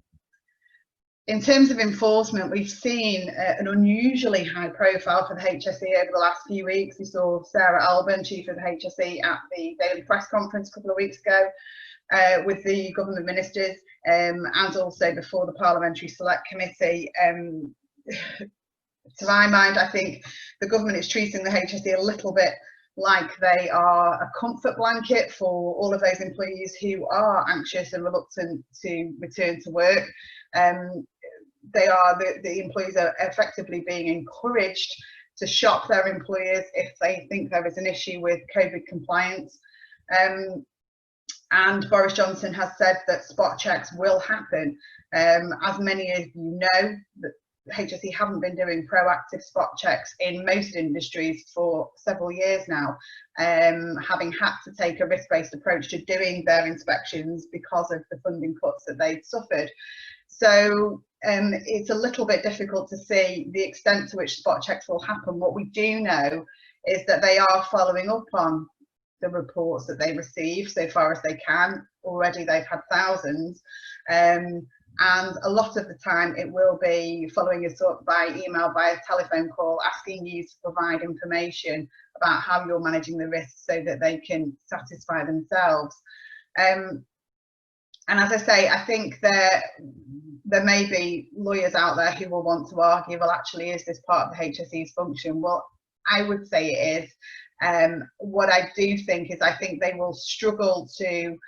In terms of enforcement, we've seen an unusually high profile for the HSE over the last few weeks. We saw Sarah Alban, Chief of the HSE, at the daily press conference a couple of weeks ago with the government ministers, and also before the Parliamentary Select Committee. To my mind, I think the government is treating the HSE a little bit like they are a comfort blanket for all of those employees who are anxious and reluctant to return to work. The employees are effectively being encouraged to shop their employers if they think there is an issue with COVID compliance. And Boris Johnson has said that spot checks will happen. As many of you know, the HSE haven't been doing proactive spot checks in most industries for several years now, having had to take a risk-based approach to doing their inspections because of the funding cuts that they'd suffered. So it's a little bit difficult to see the extent to which spot checks will happen. What we do know is that they are following up on the reports that they receive so far as they can. Already they've had thousands, and a lot of the time it will be following us up by email, by a telephone call, asking you to provide information about how you're managing the risks so that they can satisfy themselves. And as I say, I think there may be lawyers out there who will want to argue, well, actually, is this part of the HSE's function? Well, I would say it is. What I do think is I think they will struggle to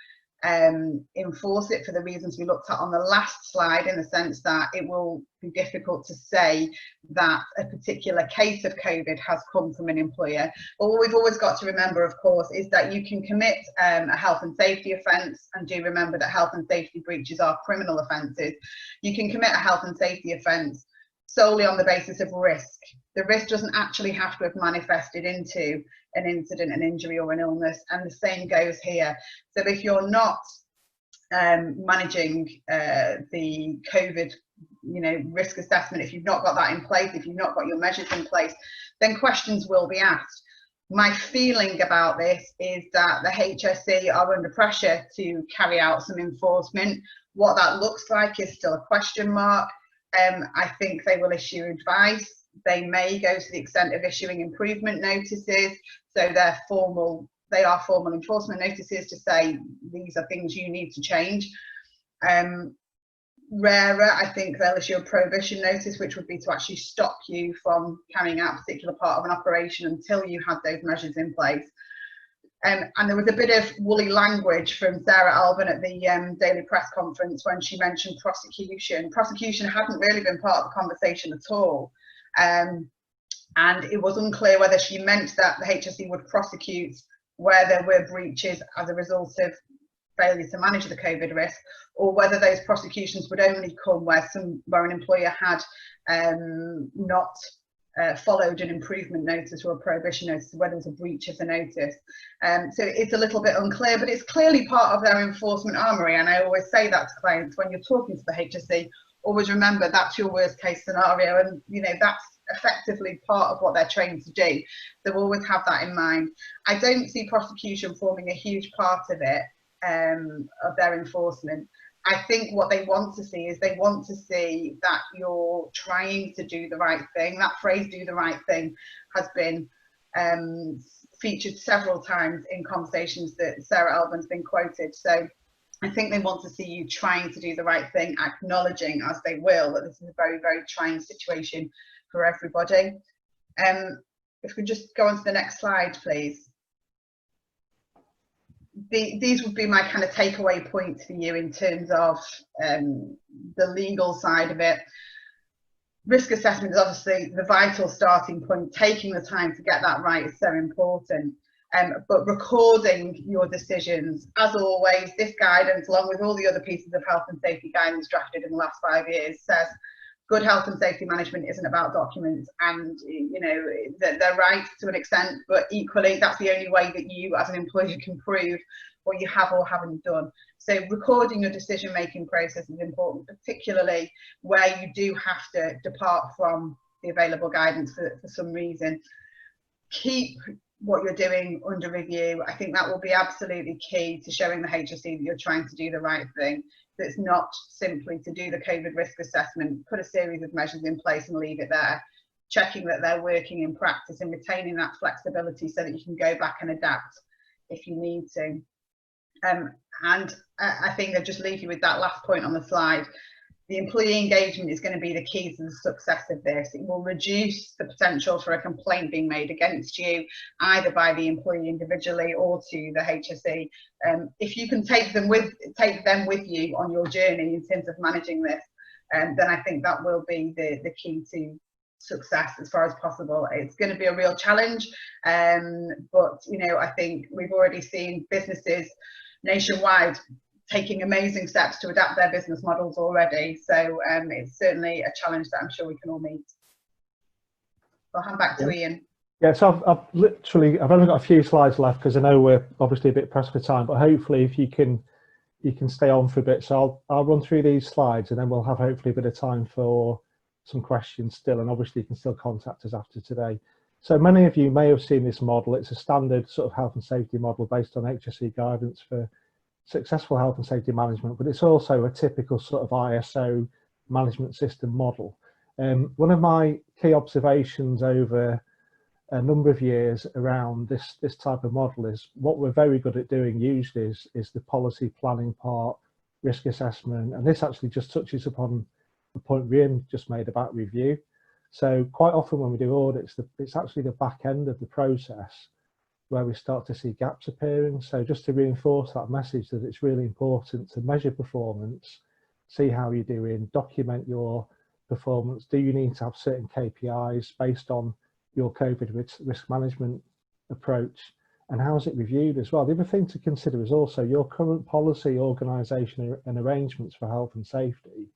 enforce it for the reasons we looked at on the last slide, in the sense that it will be difficult to say that a particular case of COVID has come from an employer. But what we've always got to remember, of course, is that you can commit a health and safety offence, and do remember that health and safety breaches are criminal offences. You can commit a health and safety offence solely on the basis of risk. The risk doesn't actually have to have manifested into an incident, an injury or an illness, and the same goes here. So if you're not managing the COVID risk assessment, if you've not got that in place, if you've not got your measures in place, then questions will be asked. My feeling about this is that the HSE are under pressure to carry out some enforcement. What that looks like is still a question mark. I think they will issue advice. They may go to the extent of issuing improvement notices. So they are formal enforcement notices to say these are things you need to change. Rarer, I think they'll issue a prohibition notice, which would be to actually stop you from carrying out a particular part of an operation until you had those measures in place. And there was a bit of woolly language from Sarah Alban at the daily press conference when she mentioned prosecution. Prosecution hadn't really been part of the conversation at all. And it was unclear whether she meant that the HSE would prosecute where there were breaches as a result of failure to manage the COVID risk, or whether those prosecutions would only come where an employer had not followed an improvement notice or a prohibition notice, whether there was a breach of the notice. So it's a little bit unclear, but it's clearly part of their enforcement armoury. And I always say that to clients when you're talking to the HSE, always remember that's your worst case scenario, and that's effectively part of what they're trained to do. They'll always have that in mind. I don't see prosecution forming a huge part of it, of their enforcement. I think what they want to see is they want to see that you're trying to do the right thing. That phrase, do the right thing, has been featured several times in conversations that Sarah Alban's been quoted. So I think they want to see you trying to do the right thing, acknowledging, as they will, that this is a very, very trying situation for everybody. If we just go on to the next slide, please. These would be my kind of takeaway points for you in terms of the legal side of it. Risk assessment is obviously the vital starting point. Taking the time to get that right is so important. But recording your decisions, as always, this guidance, along with all the other pieces of health and safety guidance drafted in the last 5 years, says good health and safety management isn't about documents, and they're right to an extent, but equally that's the only way that you as an employer can prove what you have or haven't done. So recording your decision making process is important, particularly where you do have to depart from the available guidance for some reason. Keep what you're doing under review. I think that will be absolutely key to showing the HSE that you're trying to do the right thing. That's not simply to do the COVID risk assessment, put a series of measures in place and leave it there, checking that they're working in practice and retaining that flexibility so that you can go back and adapt if you need to. And I think I'll just leave you with that last point on the slide. The employee engagement is going to be the key to the success of this. It will reduce the potential for a complaint being made against you, either by the employee individually or to the HSE. If you can take them with you on your journey in terms of managing this, then I think that will be the key to success as far as possible. It's going to be a real challenge, but I think we've already seen businesses nationwide taking amazing steps to adapt their business models already. So it's certainly a challenge that I'm sure we can all meet. I'll hand back to Ian. Yeah, so I've only got a few slides left because I know we're obviously a bit pressed for time, but hopefully if you can stay on for a bit. So I'll run through these slides and then we'll have hopefully a bit of time for some questions still, and obviously you can still contact us after today. So many of you may have seen this model. It's a standard sort of health and safety model based on HSE guidance for successful health and safety management, but it's also a typical sort of ISO management system model. One of my key observations over a number of years around this type of model is what we're very good at doing usually is the policy planning part, risk assessment, and this actually just touches upon the point Rian just made about review. So quite often when we do audits, it's actually the back end of the process where we start to see gaps appearing. So just to reinforce that message that it's really important to measure performance, see how you're doing, document your performance. Do you need to have certain KPIs based on your COVID risk management approach, and how is it reviewed as well? The other thing to consider is also your current policy, organisation and arrangements for health and safety.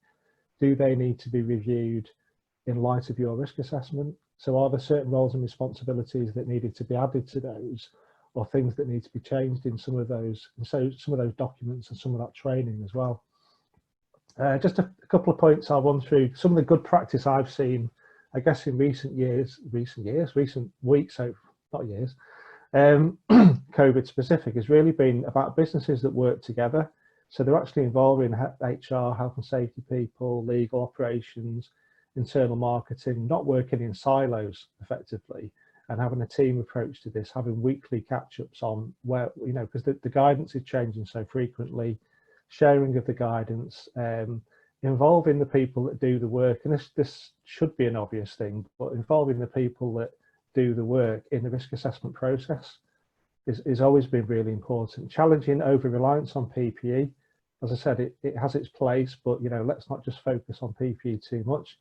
Do they need to be reviewed in light of your risk assessment? So are there certain roles and responsibilities that needed to be added to those, or things that need to be changed in some of those, and so some of those documents and some of that training as well? Just a couple of points I'll run through. Some of the good practice I've seen, I guess, in recent weeks, so not years, COVID specific, has really been about businesses that work together. So they're actually involving HR, health and safety people, legal operations, internal marketing, not working in silos effectively, and having a team approach to this, having weekly catch-ups on where, because the guidance is changing so frequently, sharing of the guidance, involving the people that do the work, and this should be an obvious thing, but involving the people that do the work in the risk assessment process is always been really important. Challenging over-reliance on PPE. As I said, it has its place, but let's not just focus on PPE too much.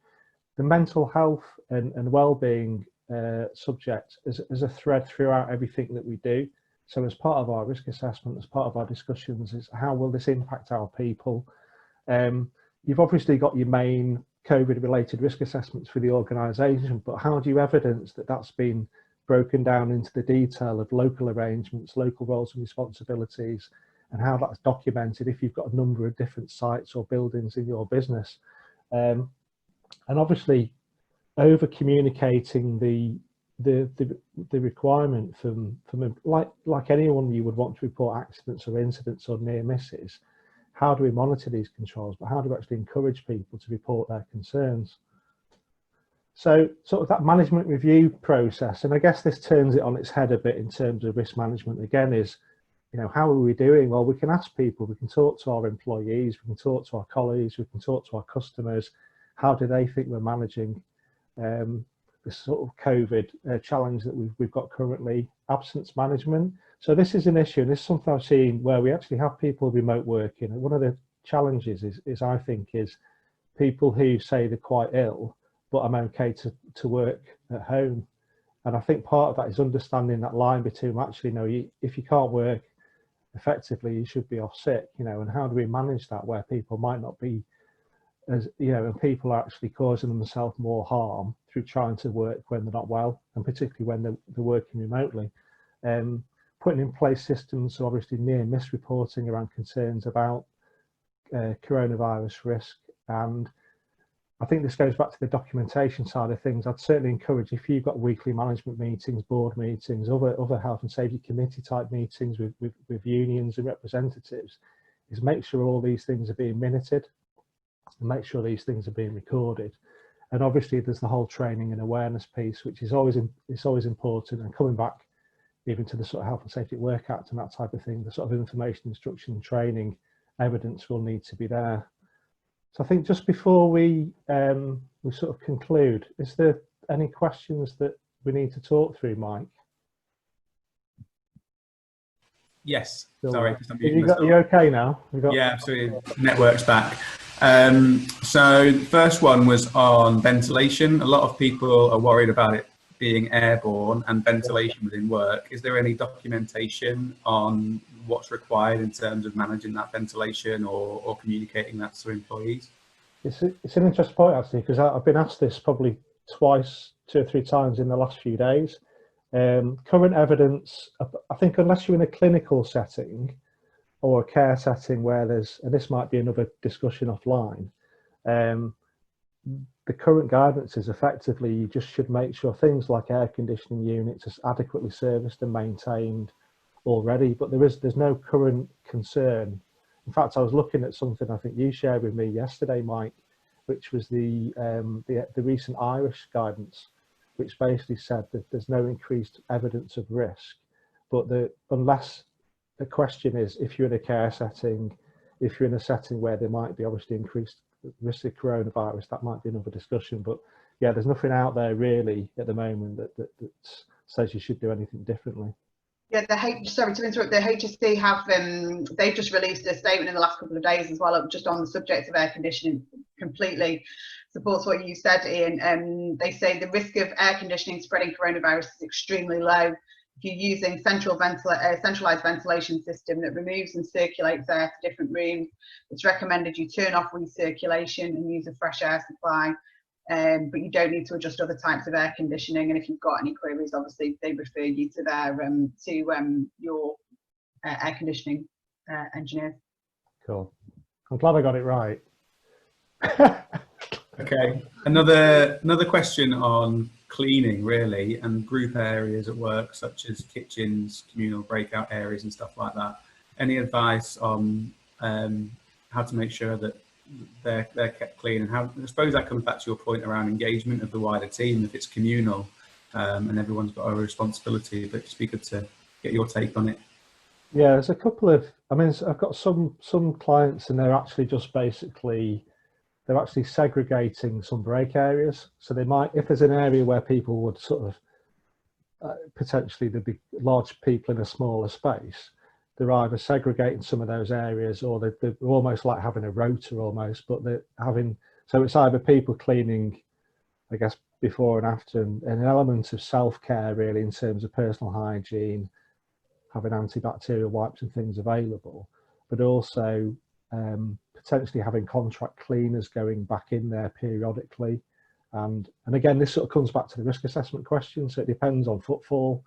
The mental health and well-being subject is a thread throughout everything that we do. So as part of our risk assessment, as part of our discussions, is how will this impact our people? You've obviously got your main COVID-related risk assessments for the organisation, but how do you evidence that that's been broken down into the detail of local arrangements, local roles and responsibilities, and how that's documented if you've got a number of different sites or buildings in your business? And obviously, over communicating the requirement from like anyone you would want to report accidents or incidents or near misses. How do we monitor these controls, but how do we actually encourage people to report their concerns? So sort of that management review process, and I guess this turns it on its head a bit in terms of risk management again, is how are we doing? Well, we can ask people, we can talk to our employees, we can talk to our colleagues, we can talk to our customers. How do they think we're managing this sort of COVID challenge that we've got currently? Absence management. So this is an issue, and this is something I've seen where we actually have people remote working. And one of the challenges is I think people who say they're quite ill, but I'm okay to work at home. And I think part of that is understanding that line between actually, if you can't work effectively, you should be off sick, and how do we manage that where people might not be as, and people are actually causing themselves more harm through trying to work when they're not well, and particularly when they're working remotely. Putting in place systems, so obviously near miss reporting around concerns about coronavirus risk. And I think this goes back to the documentation side of things. I'd certainly encourage, if you've got weekly management meetings, board meetings, other health and safety committee type meetings with unions and representatives, is make sure all these things are being minuted and make sure these things are being recorded. And obviously there's the whole training and awareness piece, which is always important. And coming back even to the sort of Health and Safety at Work Act and that type of thing, the sort of information, instruction and training evidence will need to be there. So I think just before we sort of conclude, is there any questions that we need to talk through, Mike? Yes. Still sorry. You okay now? Yeah, absolutely. Network's back. So the first one was on ventilation. A lot of people are worried about it being airborne and ventilation within work. Is there any documentation on what's required in terms of managing that ventilation or communicating that to employees? It's an interesting point, actually, because I've been asked this probably twice, 2 or 3 times in the last few days. Current evidence, I think, unless you're in a clinical setting or a care setting where there's, and this might be another discussion offline, the current guidance is effectively you just should make sure things like air conditioning units are adequately serviced and maintained already, but there's no current concern. In fact, I was looking at something I think you shared with me yesterday, Mike, which was the recent Irish guidance, which basically said that there's no increased evidence of risk, but unless the question is, if you're in a care setting, if you're in a setting where there might be obviously increased risk of coronavirus, that might be another discussion. But yeah, there's nothing out there really at the moment that says you should do anything differently. Yeah, sorry to interrupt. The HSC have they've just released a statement in the last couple of days as well, just on the subject of air conditioning. Completely supports what you said, Ian. They say the risk of air conditioning spreading coronavirus is extremely low. If you're using centralized ventilation system that removes and circulates air to different rooms, it's recommended you turn off recirculation and use a fresh air supply. But you don't need to adjust other types of air conditioning. And if you've got any queries, obviously they refer you to their your air conditioning engineers. Cool. I'm glad I got it right. Okay, another question on cleaning really, and group areas at work such as kitchens, communal breakout areas and stuff like that. Any advice on how to make sure that they're kept clean, and how, I suppose that comes back to your point around engagement of the wider team if it's communal and everyone's got a responsibility, but just be good to get your take on it. Yeah, there's a couple of, I mean, I've got some clients and they're actually just basically, they're actually segregating some break areas. So they might, if there's an area where people would sort of, potentially there'd be large people in a smaller space, they're either segregating some of those areas or they're almost like having a rota almost, but they're having, so it's either people cleaning, I guess, before and after, and an element of self-care really in terms of personal hygiene, having antibacterial wipes and things available, but also potentially having contract cleaners going back in there periodically. And again, this sort of comes back to the risk assessment question. So it depends on footfall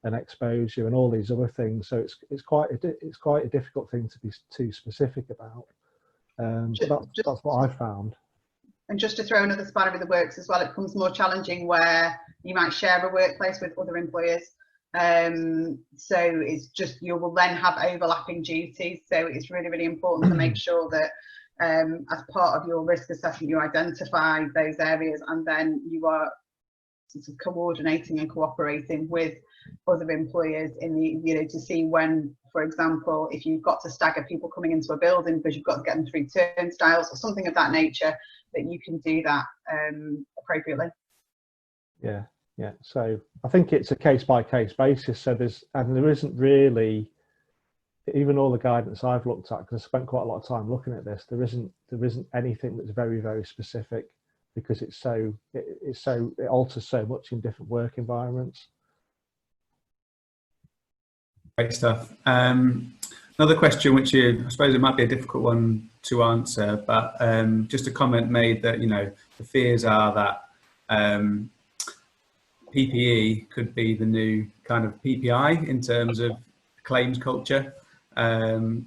and exposure and all these other things. So it's quite a difficult thing to be too specific about. But that's what I found. And just to throw another spanner in the works as well, it becomes more challenging where you might share a workplace with other employers. So it's just, you will then have overlapping duties. So it's really, really important to make sure that as part of your risk assessment, you identify those areas and then you are sort of coordinating and cooperating with other employers in the, you know, to see when, for example, if you've got to stagger people coming into a building because you've got to get them through turnstiles or something of that nature, that you can do that appropriately. Yeah. Yeah, so I think it's a case-by-case basis. So there isn't really, even all the guidance I've looked at, because I spent quite a lot of time looking at this, there isn't anything that's very, very specific, because it alters so much in different work environments. Great stuff. Another question, which I suppose it might be a difficult one to answer, but just a comment made that, you know, the fears are that PPE could be the new kind of PPI in terms of claims culture, and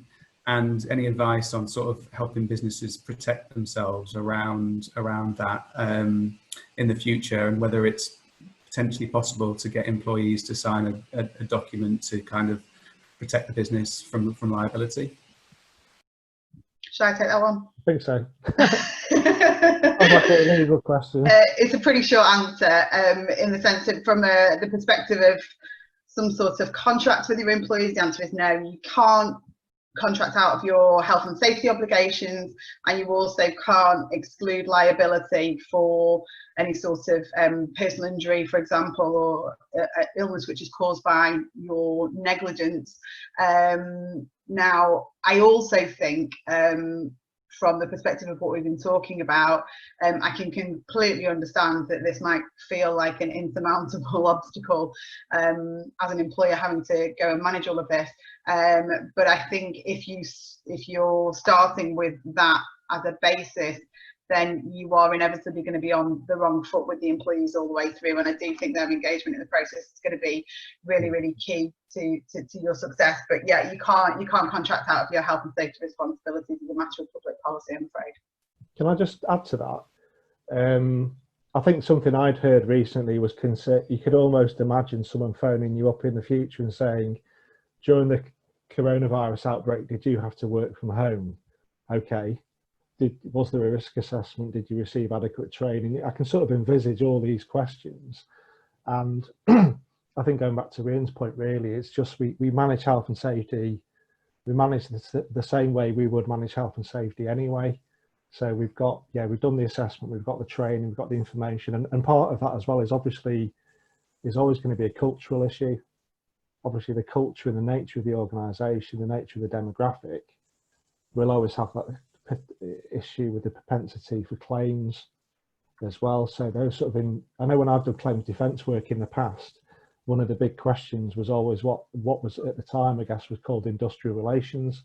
any advice on sort of helping businesses protect themselves around that in the future, and whether it's potentially possible to get employees to sign a document to kind of protect the business from liability. Should I take that one? I think so. Sounds like a legal question. It's a pretty short answer in the sense that from the perspective of some sort of contract with your employees, the answer is no. You can't contract out of your health and safety obligations, and you also can't exclude liability for any sort of personal injury, for example, or illness which is caused by your negligence. Now, I also think from the perspective of what we've been talking about, I can completely understand that this might feel like an insurmountable obstacle as an employer having to go and manage all of this. But I think if you're starting with that as a basis, then you are inevitably going to be on the wrong foot with the employees all the way through. And I do think their engagement in the process is going to be really, really key to your success. But yeah, you can't contract out of your health and safety responsibilities as a matter of public policy, I'm afraid. Can I just add to that? I think something I'd heard recently was you could almost imagine someone phoning you up in the future and saying, during the coronavirus outbreak, did you have to work from home? Okay. Was there a risk assessment? Did you receive adequate training? I can sort of envisage all these questions. And I think going back to Ian's point, really, it's just we manage health and safety. We manage the same way we would manage health and safety anyway. So we've done the assessment, we've got the training, we've got the information. And part of that as well is obviously, is always going to be a cultural issue. Obviously the culture and the nature of the organisation, the nature of the demographic, will always have that issue with the propensity for claims as well. So those sort of I know when I've done claims defence work in the past, one of the big questions was always what was at the time, I guess, was called industrial relations.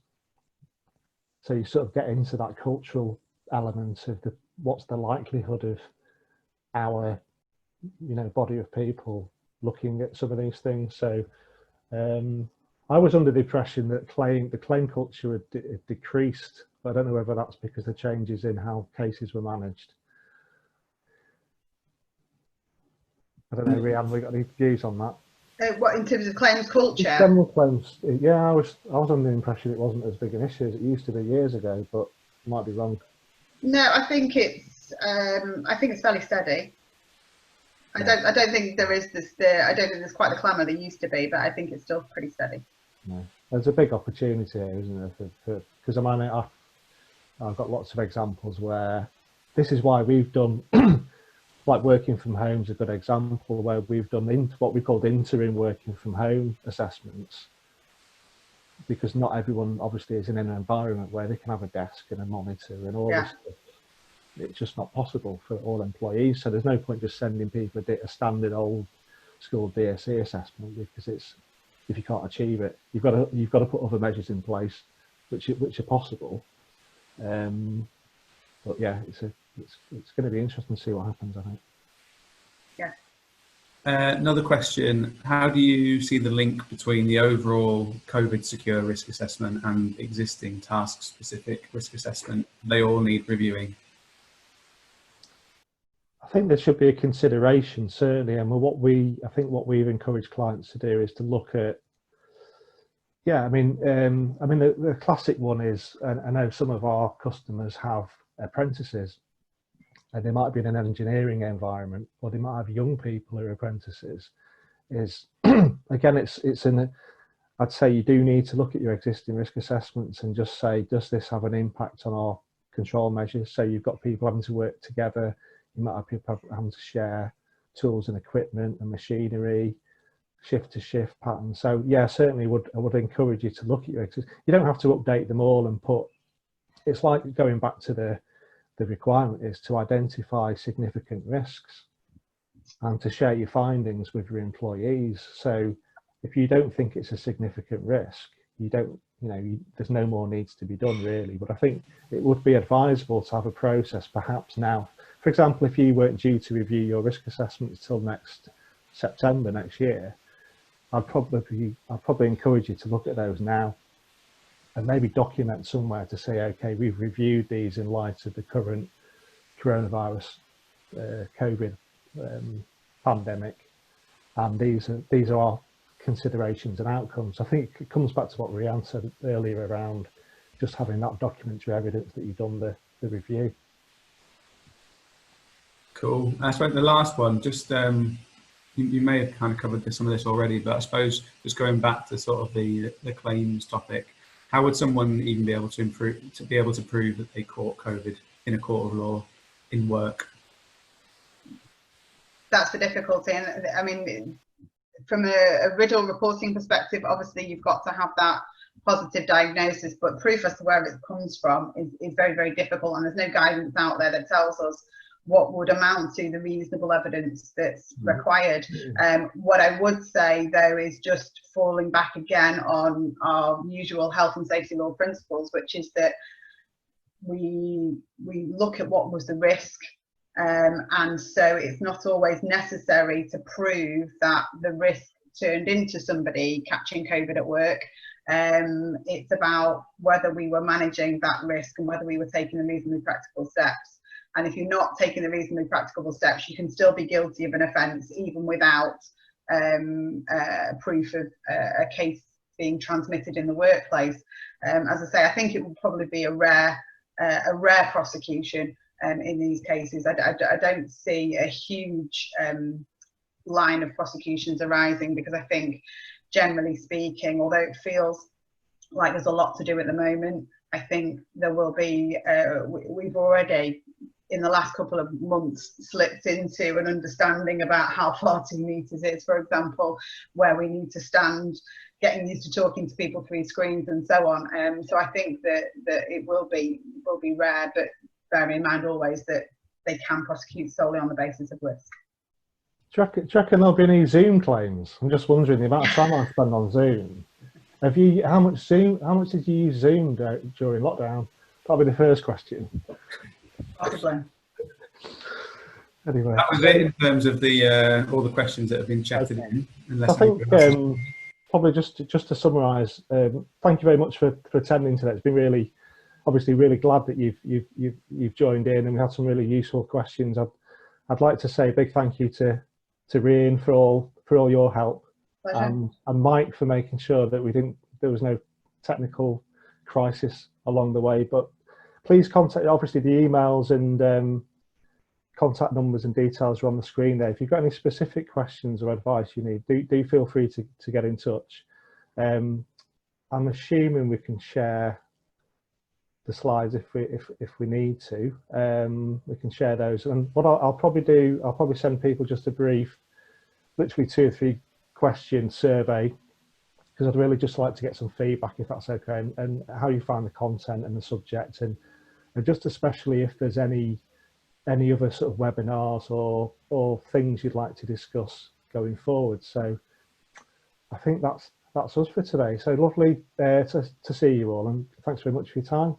So you sort of get into that cultural element of what's the likelihood of our, body of people looking at some of these things. So I was under the impression that the claim culture had decreased but I don't know whether that's because the changes in how cases were managed. I don't know, Rhiannon, have we got any views on that? What, in terms of claims culture? General claims, yeah, I was under the impression it wasn't as big an issue as it used to be years ago, but I might be wrong. No, I think it's fairly steady. I don't think there is this. I don't think there's quite the clamour there used to be, but I think it's still pretty steady. No. There's a big opportunity here, isn't there? Because I've got lots of examples where this is why we've done. Like working from home is a good example where we've done what we called interim working from home assessments, because not everyone obviously is in an environment where they can have a desk and a monitor and all this stuff. It's just not possible for all employees. So there's no point just sending people a standard old school DSE assessment, because if you can't achieve it, you've got to put other measures in place which are possible. But yeah, it's going to be interesting to see what happens, I think. Yeah. Another question, how do you see the link between the overall COVID secure risk assessment and existing task-specific risk assessment? They all need reviewing. I think there should be a consideration, certainly, and what we've encouraged clients to do is to look at, the classic one is, and I know some of our customers have apprentices, and they might be in an engineering environment, or they might have young people who are apprentices. Is again, I'd say you do need to look at your existing risk assessments and just say, does this have an impact on our control measures? So you've got people having to work together, you might have people having to share tools and equipment and machinery, shift to shift patterns. So yeah, certainly I would encourage you to look at your existing. You don't have to update them all and put. It's like going back to the requirement is to identify significant risks and to share your findings with your employees. So if you don't think it's a significant risk, there's no more needs to be done really. But I think it would be advisable to have a process perhaps now. For example, if you weren't due to review your risk assessments till next September next year, I'd probably encourage you to look at those now and maybe document somewhere to say, okay, we've reviewed these in light of the current coronavirus COVID pandemic, and these are our considerations and outcomes. I think it comes back to what Rhiannon said earlier around just having that documentary evidence that you've done the review. Cool. I suppose the last one, just you may have kind of covered some of this already, but I suppose just going back to sort of the claims topic, how would someone even be able to prove that they caught COVID in a court of law in work? That's the difficulty, and I mean, from a RIDDOR reporting perspective, obviously you've got to have that positive diagnosis, but proof as to where it comes from is very, very difficult, and there's no guidance out there that tells us what would amount to the reasonable evidence that's required. What I would say though is just falling back again on our usual health and safety law principles, which is that we look at what was the risk, and so it's not always necessary to prove that the risk turned into somebody catching COVID at work. It's about whether we were managing that risk and whether we were taking the reasonably practical steps. And if you're not taking the reasonably practicable steps, you can still be guilty of an offence even without proof of a case being transmitted in the workplace. As I say, I think it would probably be a rare prosecution in these cases. I don't see a huge line of prosecutions arising, because I think, generally speaking, although it feels like there's a lot to do at the moment, I think there will be. We've already, in the last couple of months, slipped into an understanding about how far 2 meters is, for example, where we need to stand, getting used to talking to people through screens and so on. So I think that it will be rare, but bearing in mind always that they can prosecute solely on the basis of risk. Do you reckon there'll be any Zoom claims? I'm just wondering the amount of time I spend on Zoom. How much did you use Zoom during lockdown? That'll be the first question. Possibly. Anyway, that was it in terms of the all the questions that have been chatted in. I think probably just to summarise, thank you very much for attending today. It's been really obviously really glad that you've joined in, and we had some really useful questions. I'd like to say a big thank you to Rian for all your help, and Mike for making sure that there was no technical crisis along the way. But please contact, obviously the emails and contact numbers and details are on the screen there. If you've got any specific questions or advice you need, do feel free to get in touch. I'm assuming we can share the slides if we need to. We can share those, and what I'll probably send people just a brief, literally 2 or 3 question survey, because I'd really just like to get some feedback, if that's okay, and how you find the content and the subject, and just especially if there's any other sort of webinars or things you'd like to discuss going forward. So I think that's us for today. So lovely to see you all, and thanks very much for your time.